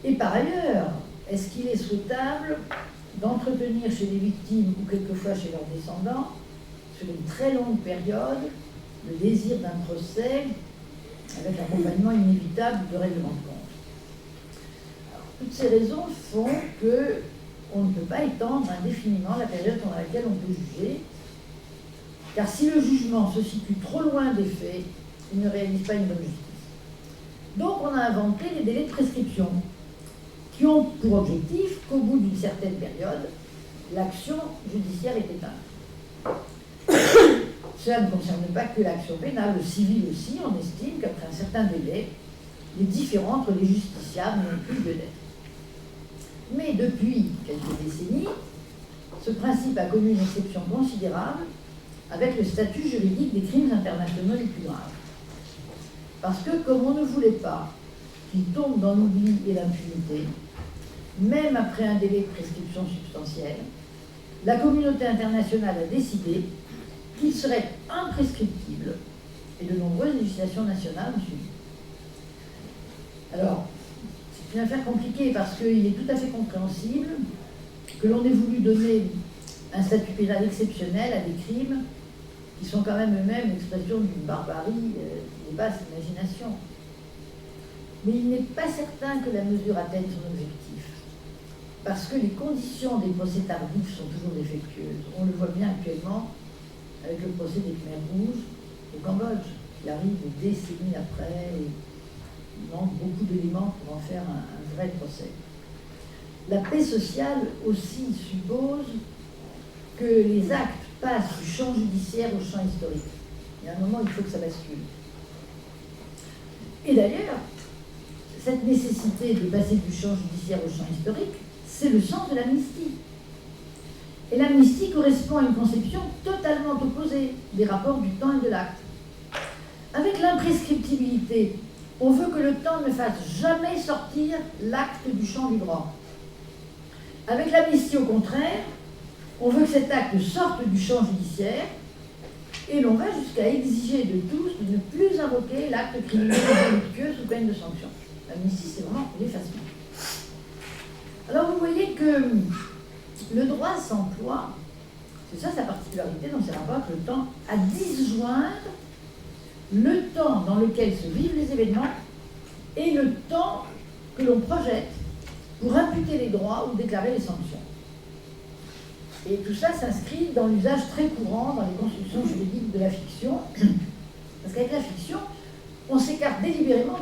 Et par ailleurs, est-ce qu'il est souhaitable d'entretenir chez les victimes ou quelquefois chez leurs descendants, sur une très longue période, le désir d'un procès avec l'accompagnement inévitable de règlement de compte? Alors, toutes ces raisons font qu'on ne peut pas étendre indéfiniment la période pendant laquelle on peut juger, car si le jugement se situe trop loin des faits, il ne réalise pas une bonne justice. Donc on a inventé les délais de prescription, qui ont pour objectif qu'au bout d'une certaine période, l'action judiciaire est éteinte. Cela ne concerne pas que l'action pénale, le civil aussi. On estime qu'après un certain délai, les différends entre les justiciables n'ont plus lieu d'être. Mais depuis quelques décennies, ce principe a connu une exception considérable avec le statut juridique des crimes internationaux les plus graves. Parce que, comme on ne voulait pas qu'ils tombent dans l'oubli et l'impunité, même après un délai de prescription substantiel, la communauté internationale a décidé qu'il serait imprescriptible, et de nombreuses législations nationales ont suivi. Alors, c'est une affaire compliquée parce qu'il est tout à fait compréhensible que l'on ait voulu donner un statut pénal exceptionnel à des crimes qui sont quand même eux-mêmes l'expression d'une barbarie qui dépasse l'imagination. Mais il n'est pas certain que la mesure atteigne son objectif, parce que les conditions des procès tardifs sont toujours défectueuses. On le voit bien actuellement avec le procès des Khmers rouges au Cambodge, qui arrive des décennies après, et il manque beaucoup d'éléments pour en faire un vrai procès. La paix sociale aussi suppose que les actes passent du champ judiciaire au champ historique. Il y a un moment où il faut que ça bascule. Et d'ailleurs, cette nécessité de passer du champ judiciaire au champ historique, c'est le sens de l'amnistie. Et l'amnistie correspond à une conception totalement opposée des rapports du temps et de l'acte. Avec l'imprescriptibilité, on veut que le temps ne fasse jamais sortir l'acte du champ du droit. Avec l'amnistie, au contraire, on veut que cet acte sorte du champ judiciaire et l'on va jusqu'à exiger de tous de ne plus invoquer l'acte criminel délictueux sous peine de sanction. L'amnistie, c'est vraiment l'effacement. Alors vous voyez que le droit s'emploie, c'est ça sa particularité dans ces rapports, le temps, à disjoindre le temps dans lequel se vivent les événements et le temps que l'on projette pour imputer les droits ou déclarer les sanctions. Et tout ça s'inscrit dans l'usage très courant dans les constructions juridiques de la fiction, parce qu'avec la fiction,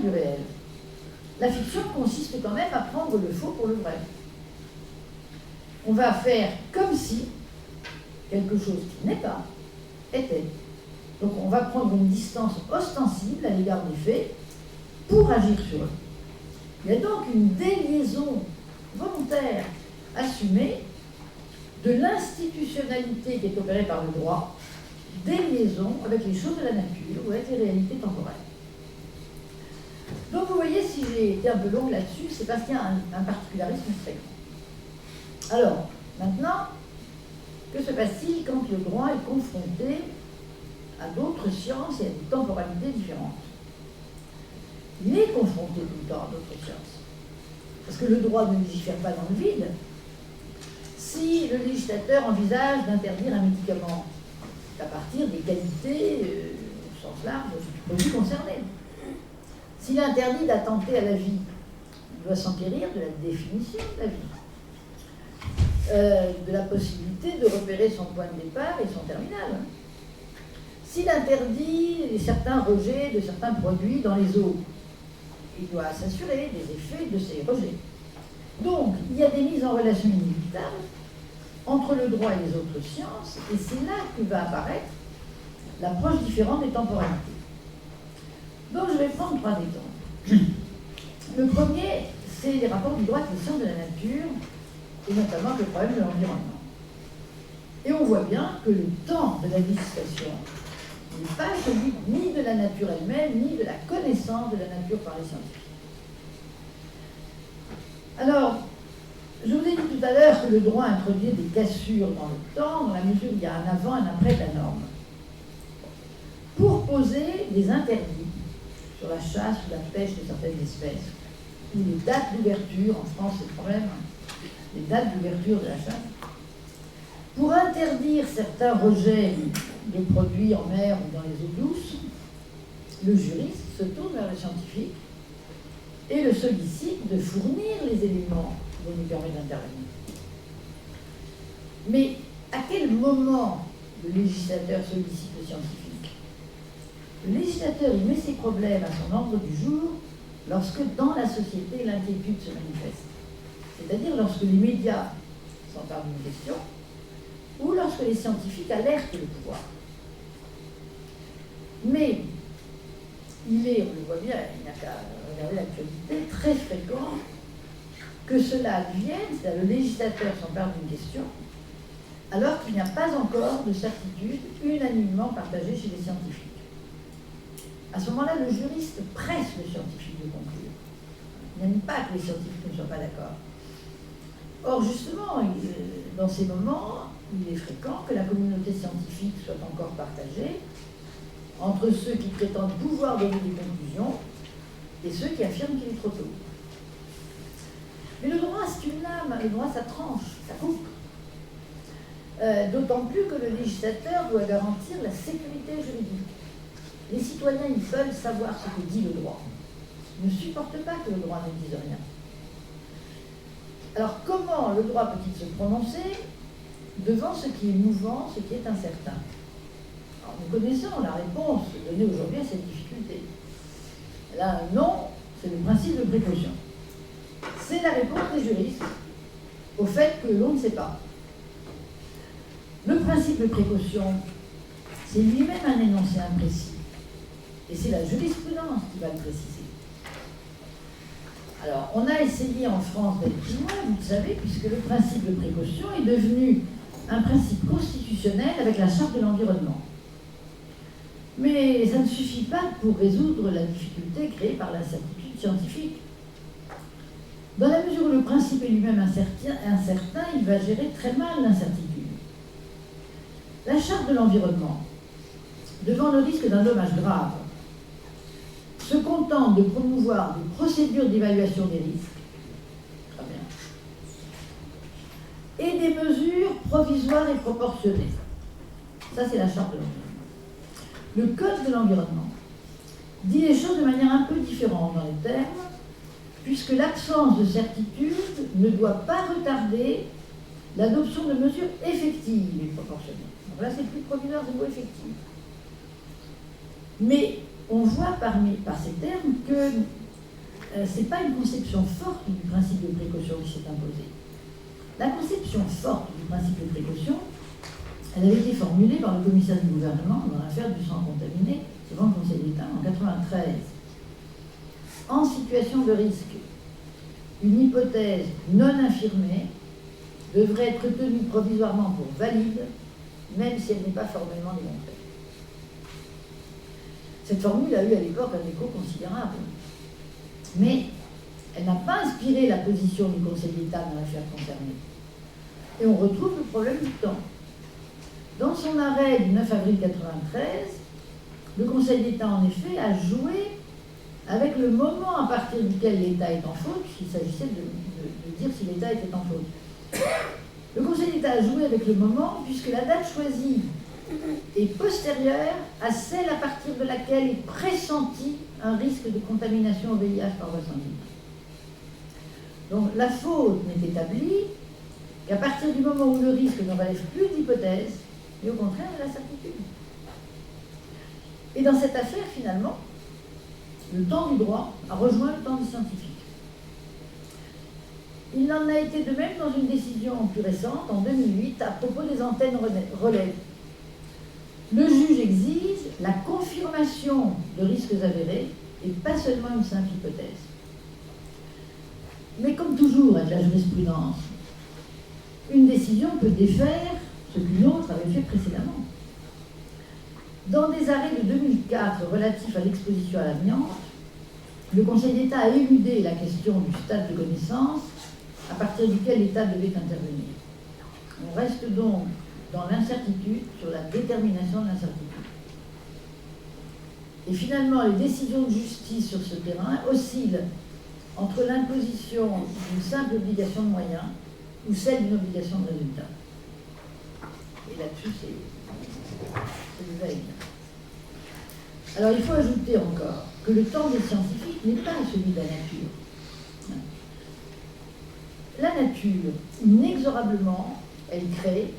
du réel. La fiction consiste quand même à prendre le faux pour le vrai. On va faire comme si quelque chose qui n'est pas était. Donc on va prendre une distance ostensible à l'égard des faits pour agir sur eux. Il y a donc une déliaison volontaire assumée de l'institutionnalité qui est opérée par le droit, déliaison avec les choses de la nature ou avec les réalités temporelles. Donc vous voyez, si j'ai été un peu longue là-dessus, c'est parce qu'il y a un particularisme très grand. Alors, maintenant, que se passe-t-il quand le droit est confronté à d'autres sciences et à des temporalités différentes? Il est confronté tout le temps à d'autres sciences. Parce que le droit ne légifère pas dans le vide. Si le législateur envisage d'interdire un médicament, c'est à partir des qualités, au sens large, du produit concerné. S'il interdit d'attenter à la vie, il doit s'enquérir de la définition de la vie, de la possibilité de repérer son point de départ et son terminal. S'il interdit certains rejets de certains produits dans les eaux, il doit s'assurer des effets de ces rejets. Donc, il y a des mises en relation inévitables entre le droit et les autres sciences, et c'est là que va apparaître l'approche différente des temporalités. Donc, je vais prendre 3 exemples. Le premier, c'est les rapports du droit avec les sciences de la nature, et notamment le problème de l'environnement. Et on voit bien que le temps de la législation n'est pas celui ni de la nature elle-même, ni de la connaissance de la nature par les scientifiques. Alors, je vous ai dit tout à l'heure que le droit introduit des cassures dans le temps, dans la mesure où il y a un avant et un après de la norme, pour poser des interdits sur la chasse ou la pêche de certaines espèces, ou les dates d'ouverture, en France c'est le problème, les dates d'ouverture de la chasse, pour interdire certains rejets de produits en mer ou dans les eaux douces, le juriste se tourne vers le scientifique et le sollicite de fournir les éléments dont lui permet d'intervenir. Mais à quel moment le législateur sollicite le scientifique? Le législateur il met ses problèmes à son ordre du jour lorsque dans la société l'inquiétude se manifeste. C'est-à-dire lorsque les médias s'emparent d'une question ou lorsque les scientifiques alertent le pouvoir. Mais il est, on le voit bien, il n'y a qu'à regarder l'actualité, très fréquent que cela advienne, c'est-à-dire le législateur s'empare d'une question, alors qu'il n'y a pas encore de certitude unanimement partagée chez les scientifiques. À ce moment-là, le juriste presse le scientifique de conclure. Il n'aime pas que les scientifiques ne soient pas d'accord. Or, justement, dans ces moments, il est fréquent que la communauté scientifique soit encore partagée entre ceux qui prétendent pouvoir donner des conclusions et ceux qui affirment qu'il est trop tôt. Mais le droit, c'est une lame, le droit, ça tranche, ça coupe. D'autant plus que le législateur doit garantir la sécurité juridique. Les citoyens, ils veulent savoir ce que dit le droit. Ils ne supportent pas que le droit ne dise rien. Alors, comment le droit peut-il se prononcer devant ce qui est mouvant, ce qui est incertain? Alors, nous connaissons la réponse donnée aujourd'hui à cette difficulté. Elle a un nom, c'est le principe de précaution. C'est la réponse des juristes au fait que l'on ne sait pas. Le principe de précaution, c'est lui-même un énoncé imprécis. Et c'est la jurisprudence qui va le préciser. Alors, on a essayé en France d'être plus loin, vous le savez, puisque le principe de précaution est devenu un principe constitutionnel avec la Charte de l'environnement. Mais ça ne suffit pas pour résoudre la difficulté créée par l'incertitude scientifique. Dans la mesure où le principe est lui-même incertain, il va gérer très mal l'incertitude. La Charte de l'environnement, devant le risque d'un dommage grave, se contente de promouvoir des procédures d'évaluation des risques, très bien, et des mesures provisoires et proportionnées. Ça, c'est la Charte de l'environnement. Le Code de l'environnement dit les choses de manière un peu différente dans les termes, puisque l'absence de certitude ne doit pas retarder l'adoption de mesures effectives et proportionnées. Donc là, c'est plus provisoire, c'est le mot effectif. Mais on voit par ces termes que ce n'est pas une conception forte du principe de précaution qui s'est imposée. La conception forte du principe de précaution, elle avait été formulée par le commissaire du gouvernement dans l'affaire du sang contaminé devant le Conseil d'État en 1993. En situation de risque, une hypothèse non infirmée devrait être tenue provisoirement pour valide, même si elle n'est pas formellement démontrée. Cette formule a eu à l'époque un écho considérable, mais elle n'a pas inspiré la position du Conseil d'État dans l'affaire concernée. Et on retrouve le problème du temps. Dans son arrêt du 9 avril 1993, le Conseil d'État, en effet, a joué avec le moment à partir duquel l'État est en faute, s'il s'agissait de dire si l'État était en faute. Le Conseil d'État a joué avec le moment puisque la date choisie est postérieure à celle à partir de laquelle est pressenti un risque de contamination au VIH par voie sanguine. Donc la faute n'est établie qu'à partir du moment où le risque ne relève plus d'hypothèse, mais au contraire de la certitude. Et dans cette affaire, finalement, le temps du droit a rejoint le temps des scientifiques. Il en a été de même dans une décision plus récente, en 2008, à propos des antennes relais. Le juge exige la confirmation de risques avérés et pas seulement une simple hypothèse. Mais comme toujours avec la jurisprudence, une décision peut défaire ce qu'une autre avait fait précédemment. Dans des arrêts de 2004 relatifs à l'exposition à l'amiante, le Conseil d'État a éludé la question du stade de connaissance à partir duquel l'État devait intervenir. On reste donc dans l'incertitude sur la détermination de l'incertitude. Et finalement, les décisions de justice sur ce terrain oscillent entre l'imposition d'une simple obligation de moyens ou celle d'une obligation de résultat. Et là-dessus, c'est vague. Alors, il faut ajouter encore que le temps des scientifiques n'est pas celui de la nature. La nature, inexorablement, elle crée,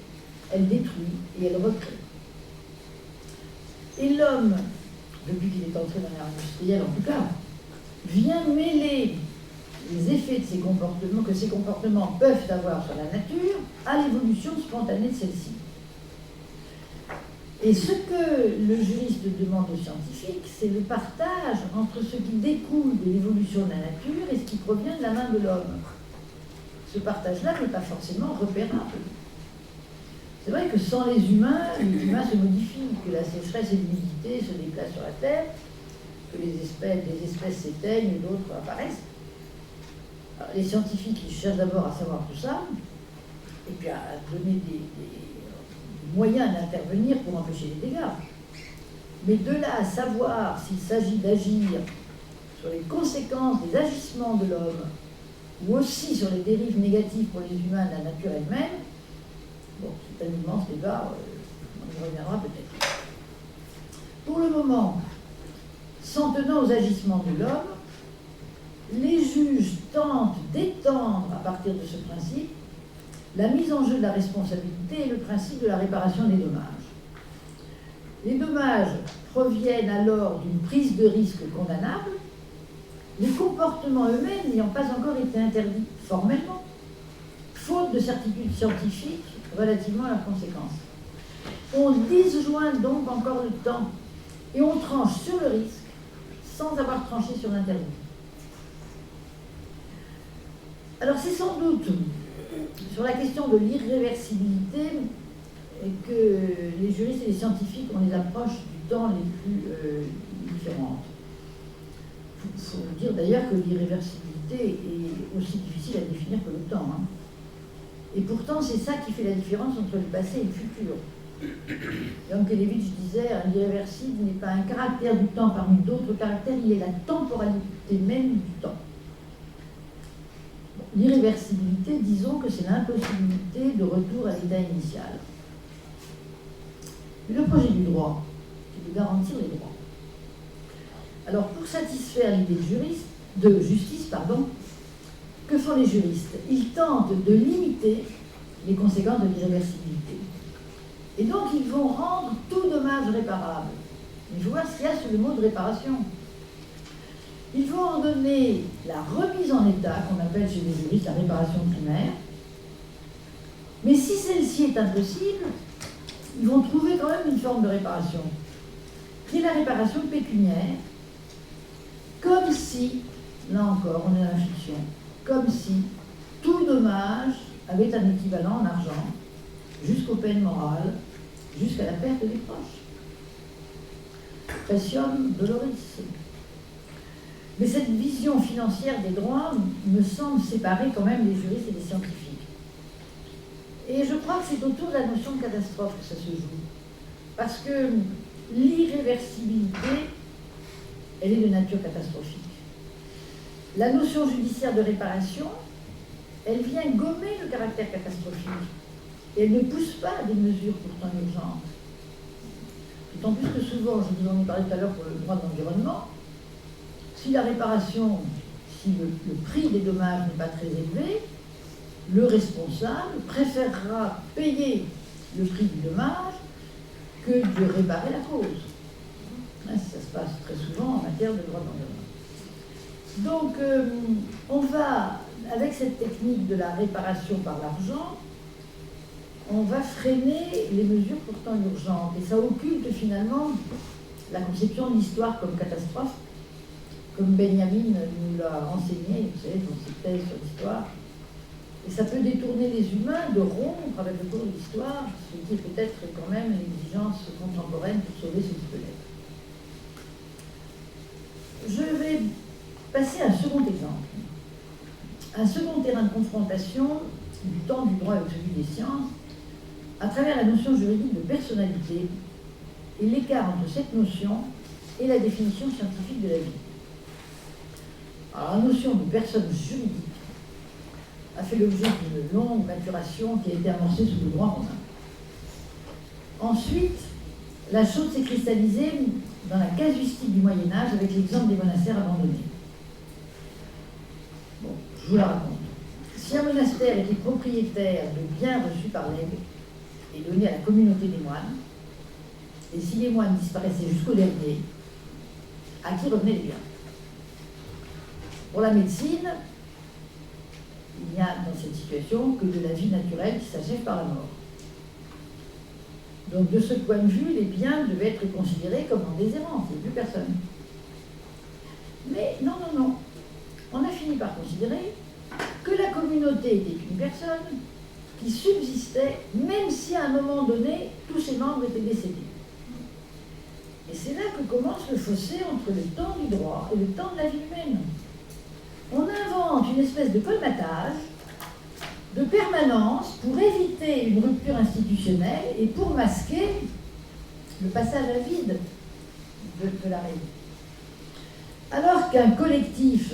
elle détruit et elle recrée. Et l'homme, depuis qu'il est entré dans l'ère industrielle en tout cas, vient mêler les effets de ces comportements, que ces comportements peuvent avoir sur la nature, à l'évolution spontanée de celle-ci. Et ce que le juriste demande aux scientifiques, c'est le partage entre ce qui découle de l'évolution de la nature et ce qui provient de la main de l'homme. Ce partage-là n'est pas forcément repérable. C'est vrai que sans les humains se modifient, que la sécheresse et l'humidité se déplacent sur la Terre, que des espèces s'éteignent et d'autres apparaissent. Alors, les scientifiques, ils cherchent d'abord à savoir tout ça, et puis à donner des moyens d'intervenir pour empêcher les dégâts. Mais de là à savoir s'il s'agit d'agir sur les conséquences des agissements de l'homme, ou aussi sur les dérives négatives pour les humains de la nature elle-même, bon, c'est un immense débat, on y reviendra peut-être. Pour le moment, s'en tenant aux agissements de l'homme, les juges tentent d'étendre à partir de ce principe la mise en jeu de la responsabilité et le principe de la réparation des dommages. Les dommages proviennent alors d'une prise de risque condamnable, les comportements eux-mêmes n'ayant pas encore été interdits formellement, faute de certitude scientifique relativement à leurs conséquences. On disjoint donc encore le temps et on tranche sur le risque sans avoir tranché sur l'interdit. Alors c'est sans doute sur la question de l'irréversibilité que les juristes et les scientifiques ont des approches du temps les plus différentes. Il faut dire d'ailleurs que l'irréversibilité est aussi difficile à définir que le temps. Et pourtant, c'est ça qui fait la différence entre le passé et le futur. Jan Kelevich disait « l'irréversible n'est pas un caractère du temps parmi d'autres caractères, il est la temporalité même du temps ». L'irréversibilité, disons que c'est l'impossibilité de retour à l'état initial. Le projet du droit, c'est de garantir les droits. Alors, pour satisfaire l'idée de justice, que font les juristes? Ils tentent de limiter les conséquences de l'irréversibilité. Et donc, ils vont rendre tout dommage réparable. Il faut voir ce qu'il y a sous le mot de réparation. Ils vont ordonner la remise en état, qu'on appelle chez les juristes la réparation primaire. Mais si celle-ci est impossible, ils vont trouver quand même une forme de réparation, qui est la réparation pécuniaire, comme si, là encore, on est dans la fiction, comme si tout dommage avait un équivalent en argent, jusqu'aux peines morales, jusqu'à la perte des proches. Pretium doloris. Mais cette vision financière des droits me semble séparer quand même les juristes et les scientifiques. Et je crois que c'est autour de la notion de catastrophe que ça se joue. Parce que l'irréversibilité, elle est de nature catastrophique. La notion judiciaire de réparation, elle vient gommer le caractère catastrophique. Et elle ne pousse pas à des mesures pourtant urgentes. D'autant plus que souvent, je vous en ai parlé tout à l'heure pour le droit de l'environnement, si la réparation, si le prix des dommages n'est pas très élevé, le responsable préférera payer le prix du dommage que de réparer la cause. Ça se passe très souvent en matière de droit de l'environnement. Donc, on va, avec cette technique de la réparation par l'argent, on va freiner les mesures pourtant urgentes. Et ça occulte finalement la conception de l'histoire comme catastrophe, comme Benjamin nous l'a enseigné, vous savez, dans ses thèses sur l'histoire. Et ça peut détourner les humains de rompre avec le cours de l'histoire, ce qui est peut-être quand même l'exigence contemporaine pour sauver ce qui peut l'être. Je vais passer à un second exemple. Un second terrain de confrontation du temps du droit avec celui des sciences, à travers la notion juridique de personnalité et l'écart entre cette notion et la définition scientifique de la vie. Alors, la notion de personne juridique a fait l'objet d'une longue maturation qui a été amorcée sous le droit romain. Ensuite, la chose s'est cristallisée dans la casuistique du Moyen-Âge avec l'exemple des monastères abandonnés. Bon, je vous la raconte. Si un monastère était propriétaire de biens reçus par legs et donnés à la communauté des moines, et si les moines disparaissaient jusqu'au dernier, à qui revenaient les biens? Pour la médecine, il n'y a dans cette situation que de la vie naturelle qui s'achève par la mort. Donc de ce point de vue, les biens devaient être considérés comme en déshérence, il n'y a plus personne. Mais non, non, non. On a fini par considérer que la communauté était une personne qui subsistait, même si à un moment donné, tous ses membres étaient décédés. Et c'est là que commence le fossé entre le temps du droit et le temps de la vie humaine. On invente une espèce de colmatage, de permanence, pour éviter une rupture institutionnelle et pour masquer le passage à vide de la règle. Alors qu'un collectif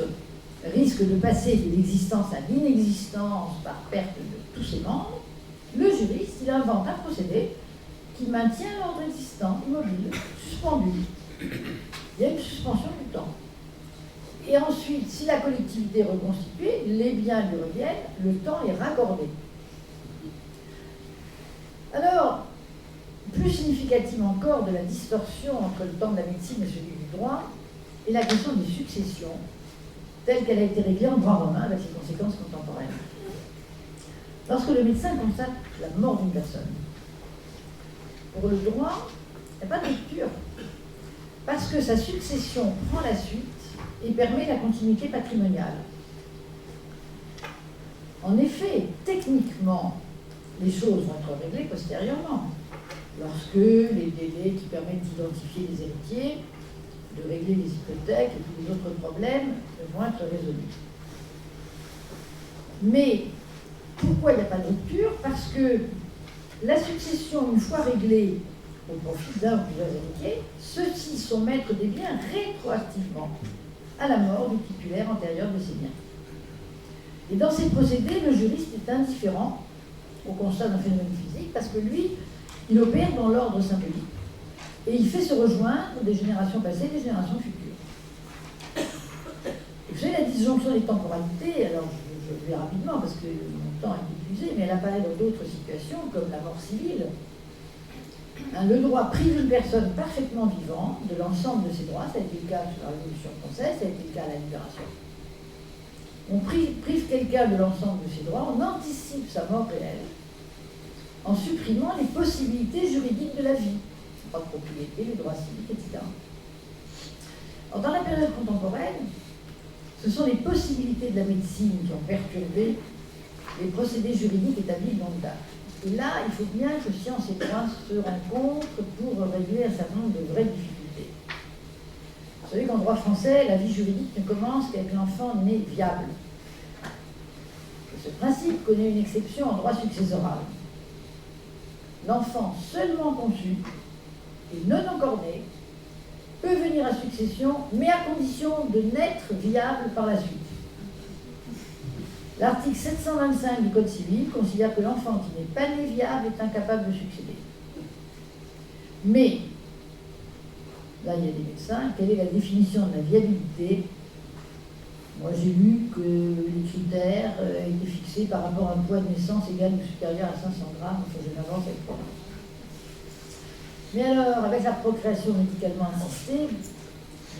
risque de passer de l'existence à l'inexistence par perte de tous ses membres, le juriste, il invente un procédé qui maintient l'ordre existant, immobile, suspendu. Il y a une suspension du temps. Et ensuite, si la collectivité est reconstituée, les biens lui reviennent, le temps est raccordé. Alors, plus significative encore de la distorsion entre le temps de la médecine et celui du droit, est la question des successions, telle qu'elle a été réglée en droit romain avec ses conséquences contemporaines. Lorsque le médecin constate la mort d'une personne, pour le droit, il n'y a pas de rupture, parce que sa succession prend la suite et permet la continuité patrimoniale. En effet, techniquement, les choses vont être réglées postérieurement, lorsque les délais qui permettent d'identifier les héritiers, de régler les hypothèques et tous les autres problèmes vont être résolus. Mais pourquoi il n'y a pas de rupture? Parce que la succession, une fois réglée au profit d'un ou plusieurs héritiers, ceux-ci sont maîtres des biens rétroactivement à la mort du titulaire antérieur de ces biens. Et dans ces procédés, le juriste est indifférent au constat d'un phénomène physique parce que lui, il opère dans l'ordre symbolique et il fait se rejoindre des générations passées et des générations futures. Vous savez, la disjonction des temporalités, alors je vais rapidement parce que mon temps est épuisé, mais elle apparaît dans d'autres situations comme la mort civile. Le droit prive une personne parfaitement vivante de l'ensemble de ses droits, ça a été le cas sous la Révolution française, ça a été le cas à la Libération. On prive quelqu'un de l'ensemble de ses droits, on anticipe sa mort réelle en supprimant les possibilités juridiques de la vie, le droit de propriété, les droits civiques, etc. Alors, dans la période contemporaine, ce sont les possibilités de la médecine qui ont perturbé les procédés juridiques établis de longue date. Et là, il faut bien que science et droit se rencontrent pour régler un certain nombre de vraies difficultés. Vous savez qu'en droit français, la vie juridique ne commence qu'avec l'enfant né viable. Ce principe connaît une exception en droit successoral. L'enfant seulement conçu et non encore né peut venir à succession, mais à condition de naître viable par la suite. L'article 725 du Code civil considère que l'enfant qui n'est pas né viable est incapable de succéder. Mais, là il y a des médecins, quelle est la définition de la viabilité? Moi j'ai lu que les critères étaient fixés par rapport à un poids de naissance égal ou supérieur à 500 grammes, enfin je n'avance avec quoi. Mais alors, avec la procréation médicalement assistée,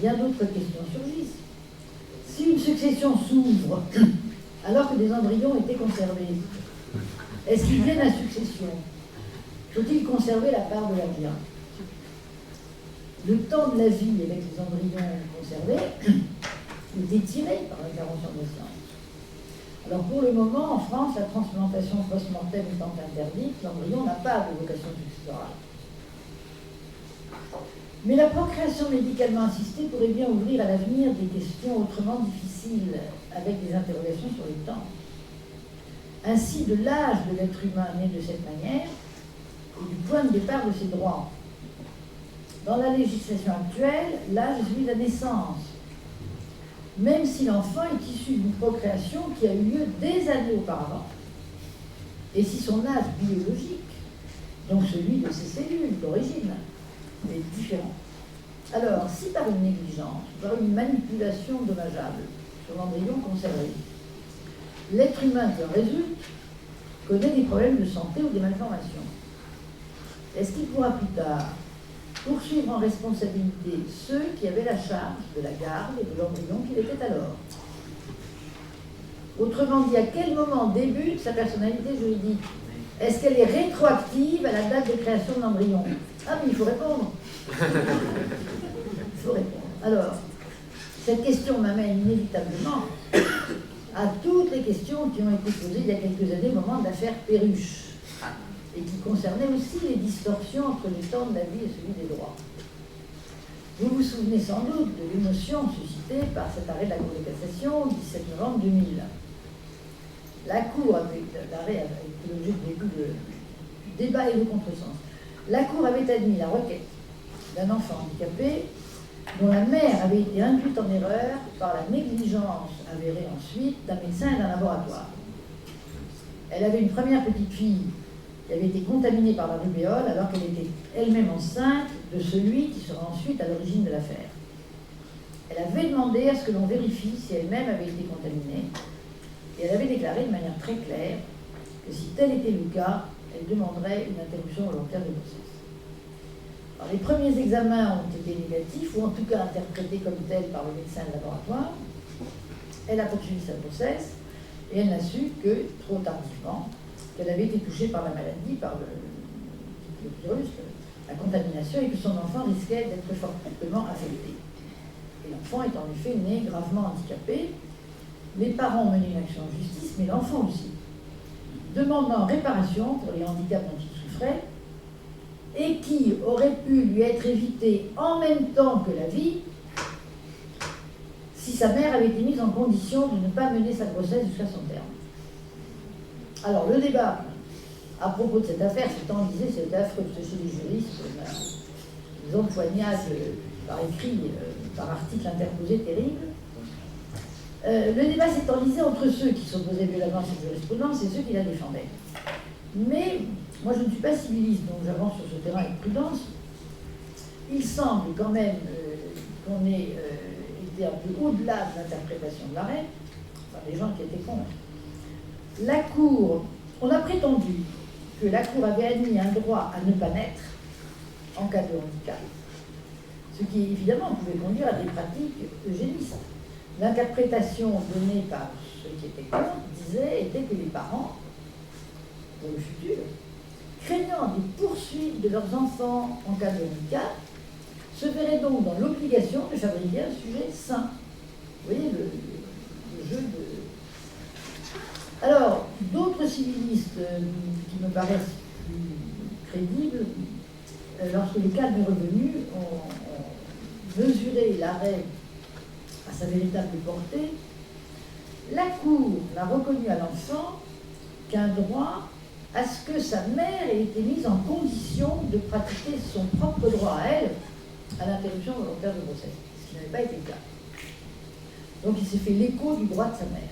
bien d'autres questions surgissent. Si une succession s'ouvre alors que des embryons étaient conservés, est-ce qu'ils viennent à succession? Faut-il conserver la part de leur bien? Le temps de la vie avec les embryons conservés est étiré par l'intervention de la science. Alors pour le moment, en France, la transplantation post-mortem étant interdite, l'embryon n'a pas de vocation successorale. Mais la procréation médicalement assistée pourrait bien ouvrir à l'avenir des questions autrement difficiles, avec des interrogations sur le temps. Ainsi, de l'âge de l'être humain né de cette manière, et du point de départ de ses droits. Dans la législation actuelle, l'âge est celui de la naissance, même si l'enfant est issu d'une procréation qui a eu lieu des années auparavant. Et si son âge biologique, donc celui de ses cellules d'origine, est différent. Alors, si par une négligence, par une manipulation dommageable sur l'embryon conservé, l'être humain qui en résulte connaît des problèmes de santé ou des malformations, est-ce qu'il pourra plus tard poursuivre en responsabilité ceux qui avaient la charge de la garde et de l'embryon qu'il était alors? Autrement dit, à quel moment débute sa personnalité juridique? Est-ce qu'elle est rétroactive à la date de création de l'embryon? Ah, mais il faut répondre. Il faut répondre. Alors, cette question m'amène inévitablement à toutes les questions qui ont été posées il y a quelques années au moment de l'affaire Perruche, et qui concernaient aussi les distorsions entre le temps de la vie et celui des droits. Vous vous souvenez sans doute de l'émotion suscitée par cet arrêt de la Cour de cassation du 17 novembre 2000. La Cour, l'arrêt avait été l'objet du débat et de contresens. La Cour avait admis la requête d'un enfant handicapé dont la mère avait été induite en erreur par la négligence avérée ensuite d'un médecin et d'un laboratoire. Elle avait une première petite fille qui avait été contaminée par la rubéole alors qu'elle était elle-même enceinte de celui qui sera ensuite à l'origine de l'affaire. Elle avait demandé à ce que l'on vérifie si elle-même avait été contaminée, et elle avait déclaré de manière très claire que si tel était le cas, elle demanderait une interruption volontaire de grossesse. Alors, les premiers examens ont été négatifs, ou en tout cas interprétés comme tels par le médecin de laboratoire. Elle a poursuivi sa grossesse, et elle n'a su que, trop tardivement, qu'elle avait été touchée par la maladie, par le virus, la contamination, et que son enfant risquait d'être fortement affecté. Et l'enfant est en effet né gravement handicapé. Les parents ont mené une action en justice, mais l'enfant aussi, demandant réparation pour les handicaps dont il souffrait, et qui aurait pu lui être évité en même temps que la vie si sa mère avait été mise en condition de ne pas mener sa grossesse jusqu'à son terme. Alors le débat à propos de cette affaire s'est enlisé, c'était affreux, parce que chez les juristes, des empoignades par écrit, par article interposé terrible. Le débat s'est enlisé entre ceux qui s'opposaient violemment à cette jurisprudence et ceux qui la défendaient. Mais moi je ne suis pas civiliste, donc j'avance sur ce terrain avec prudence. Il semble quand même qu'on ait été un peu au-delà de l'interprétation de l'arrêt, enfin les gens qui étaient contre. La Cour, on a prétendu que la Cour avait admis un droit à ne pas naître en cas de handicap. Ce qui, évidemment, pouvait conduire à des pratiques eugénistes. L'interprétation donnée par ceux qui étaient contre était que les parents, pour le futur, craignant des poursuites de leurs enfants en cas de handicap, se verraient donc dans l'obligation de fabriquer un sujet sain. Vous voyez le jeu de... Alors, d'autres civilistes qui me paraissent plus crédibles, lorsque le calme est revenu, ont mesuré l'arrêt à sa véritable portée. La Cour n'a reconnu à l'enfant qu'un droit à ce que sa mère ait été mise en condition de pratiquer son propre droit à elle à l'interruption volontaire de grossesse, ce qui n'avait pas été le cas. Donc il s'est fait l'écho du droit de sa mère.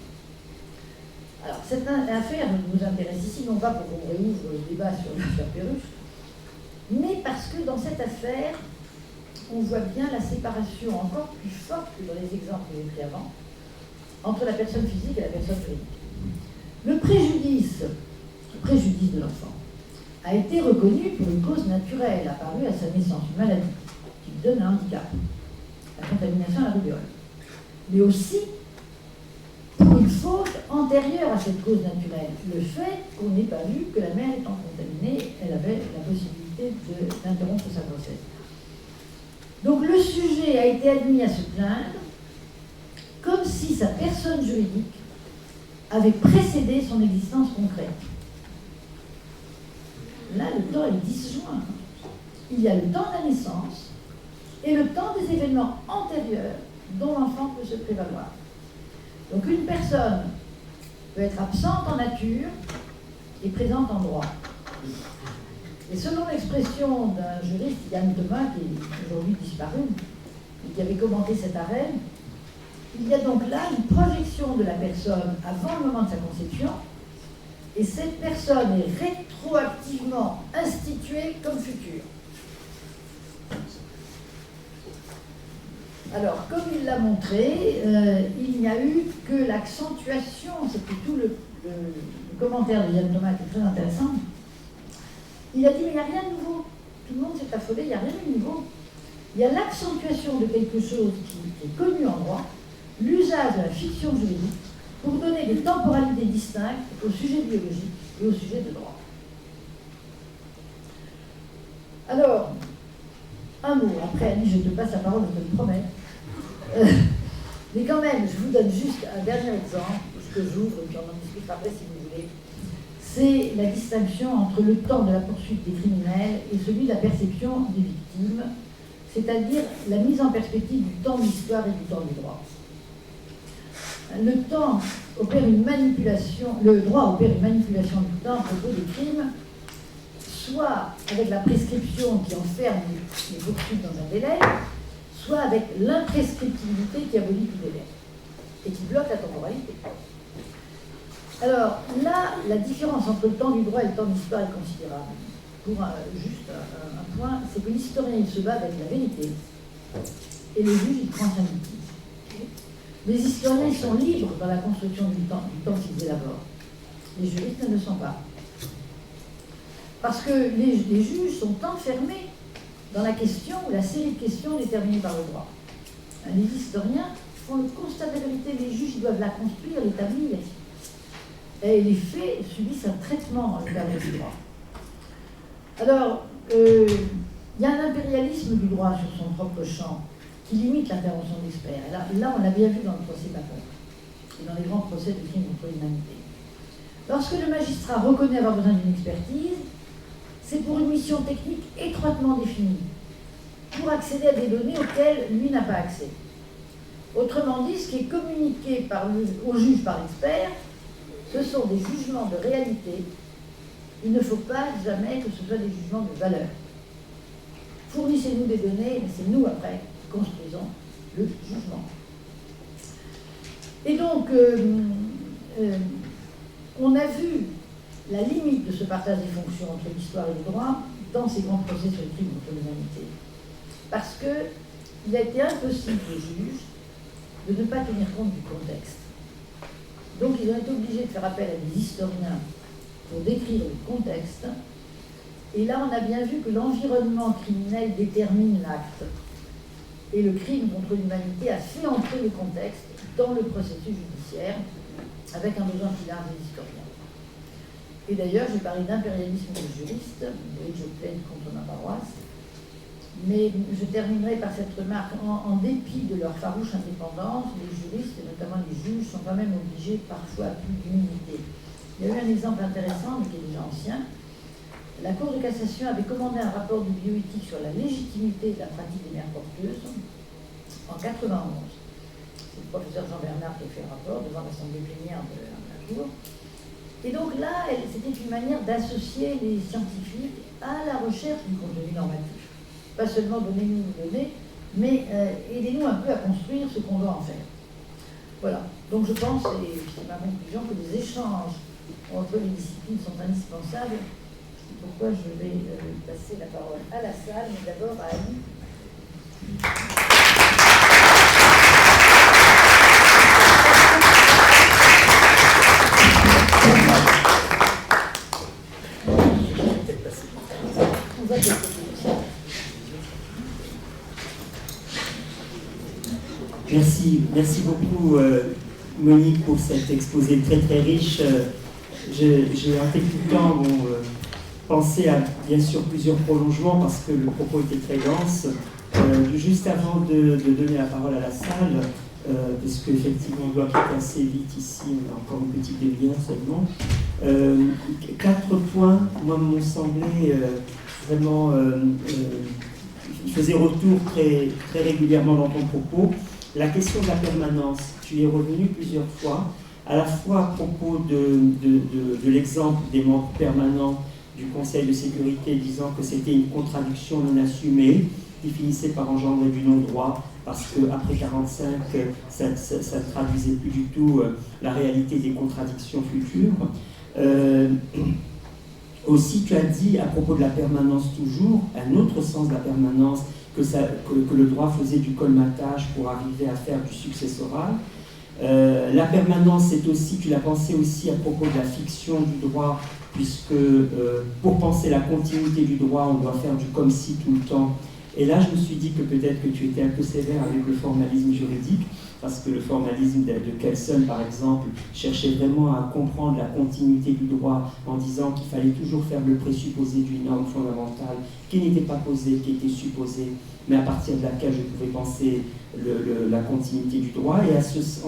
Alors cette affaire nous intéresse ici, non pas pour qu'on réouvre le débat sur l'affaire Perruche, mais parce que dans cette affaire, on voit bien la séparation encore plus forte que dans les exemples que j'ai pris avant, entre la personne physique et la personne juridique. Le préjudice de l'enfant a été reconnu pour une cause naturelle apparue à sa naissance, une maladie qui lui donne un handicap, la contamination à la rubéole, mais aussi pour une faute antérieure à cette cause naturelle, le fait qu'on n'ait pas vu que la mère étant contaminée, elle avait la possibilité d'interrompre sa grossesse. Donc le sujet a été admis à se plaindre comme si sa personne juridique avait précédé son existence concrète. Là, le temps est disjoint. Il y a le temps de la naissance et le temps des événements antérieurs dont l'enfant peut se prévaloir. Donc une personne peut être absente en nature et présente en droit. Et selon l'expression d'un juriste, Yann Thomas, qui est aujourd'hui disparu, et qui avait commenté cet arrêt, il y a donc là une projection de la personne avant le moment de sa conception, et cette personne est rétroactivement instituée comme future. Alors, comme il l'a montré, il n'y a eu que l'accentuation, c'était tout le commentaire de Yann Thomas qui est très intéressant. Il a dit, mais il n'y a rien de nouveau. Tout le monde s'est affolé, il n'y a rien de nouveau. Il y a l'accentuation de quelque chose qui est connu en droit, l'usage de la fiction juridique, pour donner des temporalités distinctes au sujet biologique et au sujet de droit. Alors, un mot, après Annie, je te passe la parole, je te le promets. Mais quand même, je vous donne juste un dernier exemple, ce que j'ouvre, et puis on en discutera après si vous voulez. C'est la distinction entre le temps de la poursuite des criminels et celui de la perception des victimes, c'est-à-dire la mise en perspective du temps de l'histoire et du temps du droit. Le temps opère une manipulation, le droit opère une manipulation du temps à propos des crimes, soit avec la prescription qui enferme les poursuites dans un délai, soit avec l'imprescriptibilité qui abolit tout délai et qui bloque la temporalité. Alors là, la différence entre le temps du droit et le temps de l'histoire est considérable. Pour juste un point, c'est que l'historien il se bat avec la vérité et le juge il tranche un litige. Les historiens sont libres dans la construction du temps qu'ils élaborent. Les juristes ne le sont pas. Parce que les juges sont enfermés dans la question ou la série de questions déterminées par le droit. Les historiens font le constat de la vérité, les juges doivent la construire, l'établir. Et les faits subissent un traitement dans le cadre du droit. Alors, il y a un impérialisme du droit sur son propre champ qui limite l'intervention d'experts. Là, on l'a bien vu dans le procès Bacon et dans les grands procès de crimes contre l'humanité. Lorsque le magistrat reconnaît avoir besoin d'une expertise, c'est pour une mission technique étroitement définie, pour accéder à des données auxquelles lui n'a pas accès. Autrement dit, ce qui est communiqué au juge par l'expert, ce sont des jugements de réalité. Il ne faut pas jamais que ce soit des jugements de valeur. Fournissez-nous des données, mais c'est nous après qui construisons le jugement. Et donc, on a vu la limite de ce partage des fonctions entre l'histoire et le droit dans ces grands procès sur les crimes contre l'humanité. Parce qu'il a été impossible aux juges de ne pas tenir compte du contexte. Donc ils ont été obligés de faire appel à des historiens pour décrire le contexte Et là, on a bien vu que l'environnement criminel détermine l'acte. Et le crime contre l'humanité a fait entrer le contexte dans le processus judiciaire, avec un besoin plus large des historiens. Et d'ailleurs, j'ai parlé d'impérialisme des juristes, vous voyez que je plaide contre ma paroisse, mais je terminerai par cette remarque. En dépit de leur farouche indépendance, les juristes, et notamment les juges, sont quand même obligés parfois à plus d'humilité. Il y a eu un exemple intéressant, mais qui est déjà ancien. La Cour de cassation avait commandé un rapport de bioéthique sur la légitimité de la pratique des mères porteuses en 91. C'est le professeur Jean Bernard qui a fait le rapport devant l'Assemblée plénière de la Cour. Et donc là, c'était une manière d'associer les scientifiques à la recherche du contenu normatif. Pas seulement donnez-nous les données, mais aidez-nous un peu à construire ce qu'on doit en faire. Voilà. Donc je pense, et c'est ma conclusion, que les échanges entre les disciplines sont indispensables. C'est pourquoi je vais passer la parole à la salle, mais d'abord à Annie. Merci beaucoup Monique pour cet exposé très très riche. J'ai en t'écoutant pensé à bien sûr plusieurs prolongements parce que le propos était très dense. Juste avant de donner la parole à la salle, parce qu'effectivement on doit quitter assez vite ici, on a encore une petite demi-heure seulement. 4 points, moi, m'ont semblé vraiment... il faisait retour très, très régulièrement dans ton propos. La question de la permanence, tu y es revenu plusieurs fois, à la fois à propos de l'exemple des membres permanents du Conseil de sécurité disant que c'était une contradiction non assumée qui finissait par engendrer du non-droit parce qu'après 1945, ça ne traduisait plus du tout la réalité des contradictions futures. Aussi, tu as dit à propos de la permanence toujours, un autre sens de la permanence, que le droit faisait du colmatage pour arriver à faire du successoral. La permanence, c'est aussi, tu l'as pensé aussi à propos de la fiction du droit, puisque pour penser la continuité du droit, on doit faire du comme si tout le temps. Et là, je me suis dit que peut-être que tu étais un peu sévère avec le formalisme juridique, parce que le formalisme de Kelsen, par exemple, cherchait vraiment à comprendre la continuité du droit en disant qu'il fallait toujours faire le présupposé d'une norme fondamentale qui n'était pas posée, qui était supposée, mais à partir de laquelle je pouvais penser la continuité du droit. Et en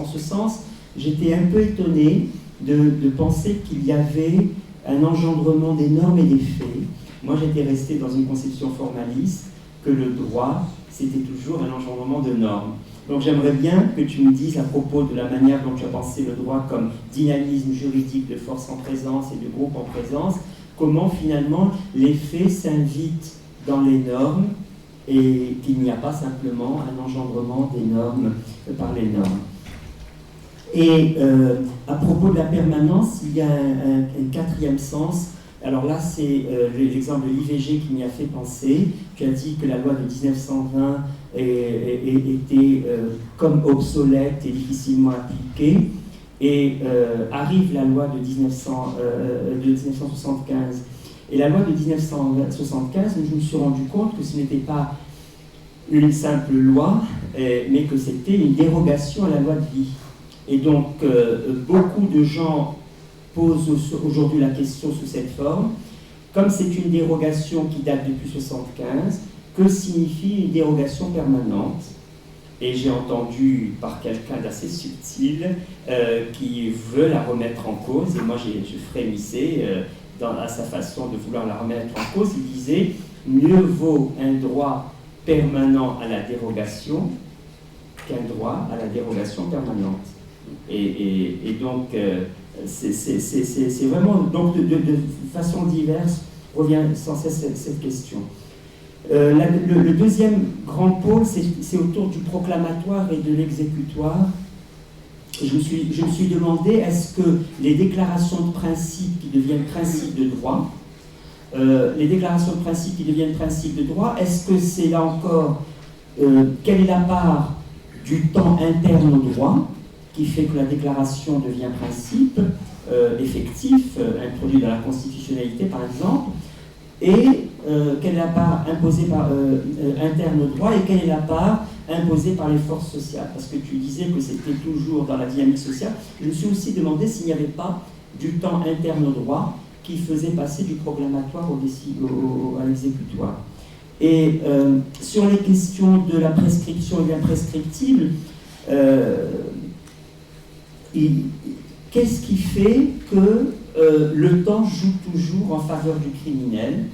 ce sens, j'étais un peu étonné de penser qu'il y avait un engendrement des normes et des faits. Moi, j'étais resté dans une conception formaliste que le droit, c'était toujours un engendrement de normes. Donc j'aimerais bien que tu me dises à propos de la manière dont tu as pensé le droit comme dynamisme juridique de force en présence et de groupe en présence, comment finalement les faits s'invitent dans les normes et qu'il n'y a pas simplement un engendrement des normes par les normes. Et à propos de la permanence, il y a un quatrième sens. Alors là, c'est l'exemple de l'IVG qui m'y a fait penser. Tu as dit que la loi de 1920 était comme obsolète et difficilement appliquée. Et arrive la loi de 1975. Et la loi de 1975, je me suis rendu compte que ce n'était pas une simple loi, mais que c'était une dérogation à la loi de vie. Et donc, beaucoup de gens posent aujourd'hui la question sous cette forme. Comme c'est une dérogation qui date depuis 1975, que signifie une dérogation permanente? Et j'ai entendu par quelqu'un d'assez subtil qui veut la remettre en cause, et moi je frémissais à sa façon de vouloir la remettre en cause. Il disait « Mieux vaut un droit permanent à la dérogation qu'un droit à la dérogation permanente ». Et donc, c'est vraiment, donc de façon diverse, revient sans cesse cette question. Le deuxième grand pôle, c'est autour du proclamatoire et de l'exécutoire. Je me suis demandé, est-ce que les déclarations de principe qui deviennent principes de droit, est-ce que c'est là encore, quelle est la part du temps interne au droit, qui fait que la déclaration devient principe effectif, introduit dans la constitutionnalité par exemple, et quelle est la part imposée par interne au droit et quelle est la part imposée par les forces sociales. Parce que tu disais que c'était toujours dans la dynamique sociale. Je me suis aussi demandé s'il n'y avait pas du temps interne au droit qui faisait passer du proclamatoire à l'exécutoire. Et sur les questions de la prescription et de l'imprescriptible, qu'est-ce qui fait que le temps joue toujours en faveur du criminel,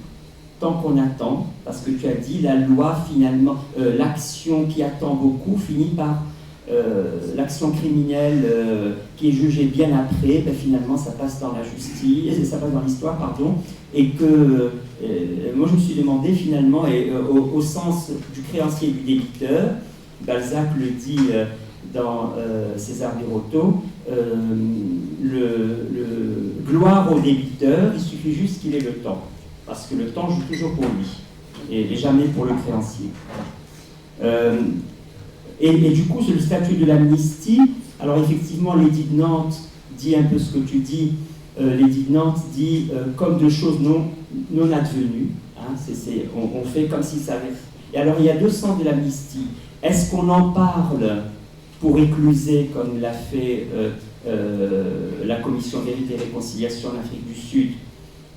tant qu'on attend, parce que tu as dit la loi finalement, l'action qui attend beaucoup finit par l'action criminelle qui est jugée bien après, ben finalement ça passe dans la justice, ça passe dans l'histoire, pardon, et que moi je me suis demandé finalement, et au sens du créancier et du débiteur, Balzac le dit dans César Birotteau, le gloire au débiteur, il suffit juste qu'il ait le temps, parce que le temps joue toujours pour lui, et jamais pour le créancier. Et du coup, sur le statut de l'amnistie, alors effectivement, l'édit de Nantes dit un peu ce que tu dis. L'édit de Nantes dit comme de choses non advenues. Hein, on fait comme si ça avait... Et alors, il y a deux sens de l'amnistie. Est-ce qu'on en parle pour écluser, comme l'a fait la Commission Vérité et Réconciliation en Afrique du Sud,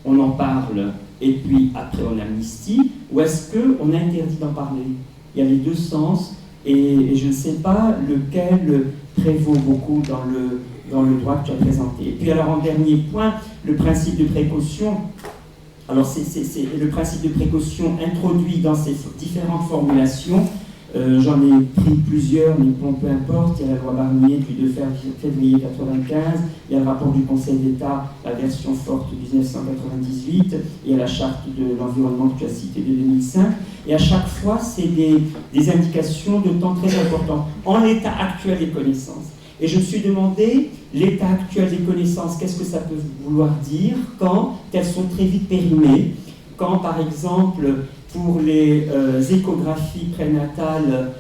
on en parle et puis après on amnistie, ou est-ce qu'on interdit d'en parler? Il y a les deux sens. Et je ne sais pas lequel prévaut beaucoup dans le droit que tu as présenté. Et puis alors en dernier point, le principe de précaution. Alors c'est le principe de précaution introduit dans ces différentes formulations. J'en ai pris plusieurs, mais bon, peu importe. Il y a la loi Barnier du 2 février 1995, il y a le rapport du Conseil d'État, la version forte de 1998, il y a la charte de l'environnement que tu as citée de 2005, et à chaque fois, c'est des indications de temps très importants, en l'état actuel des connaissances. Et je me suis demandé, l'état actuel des connaissances, qu'est-ce que ça peut vouloir dire quand elles sont très vite périmées, quand par exemple, pour les échographies prénatales,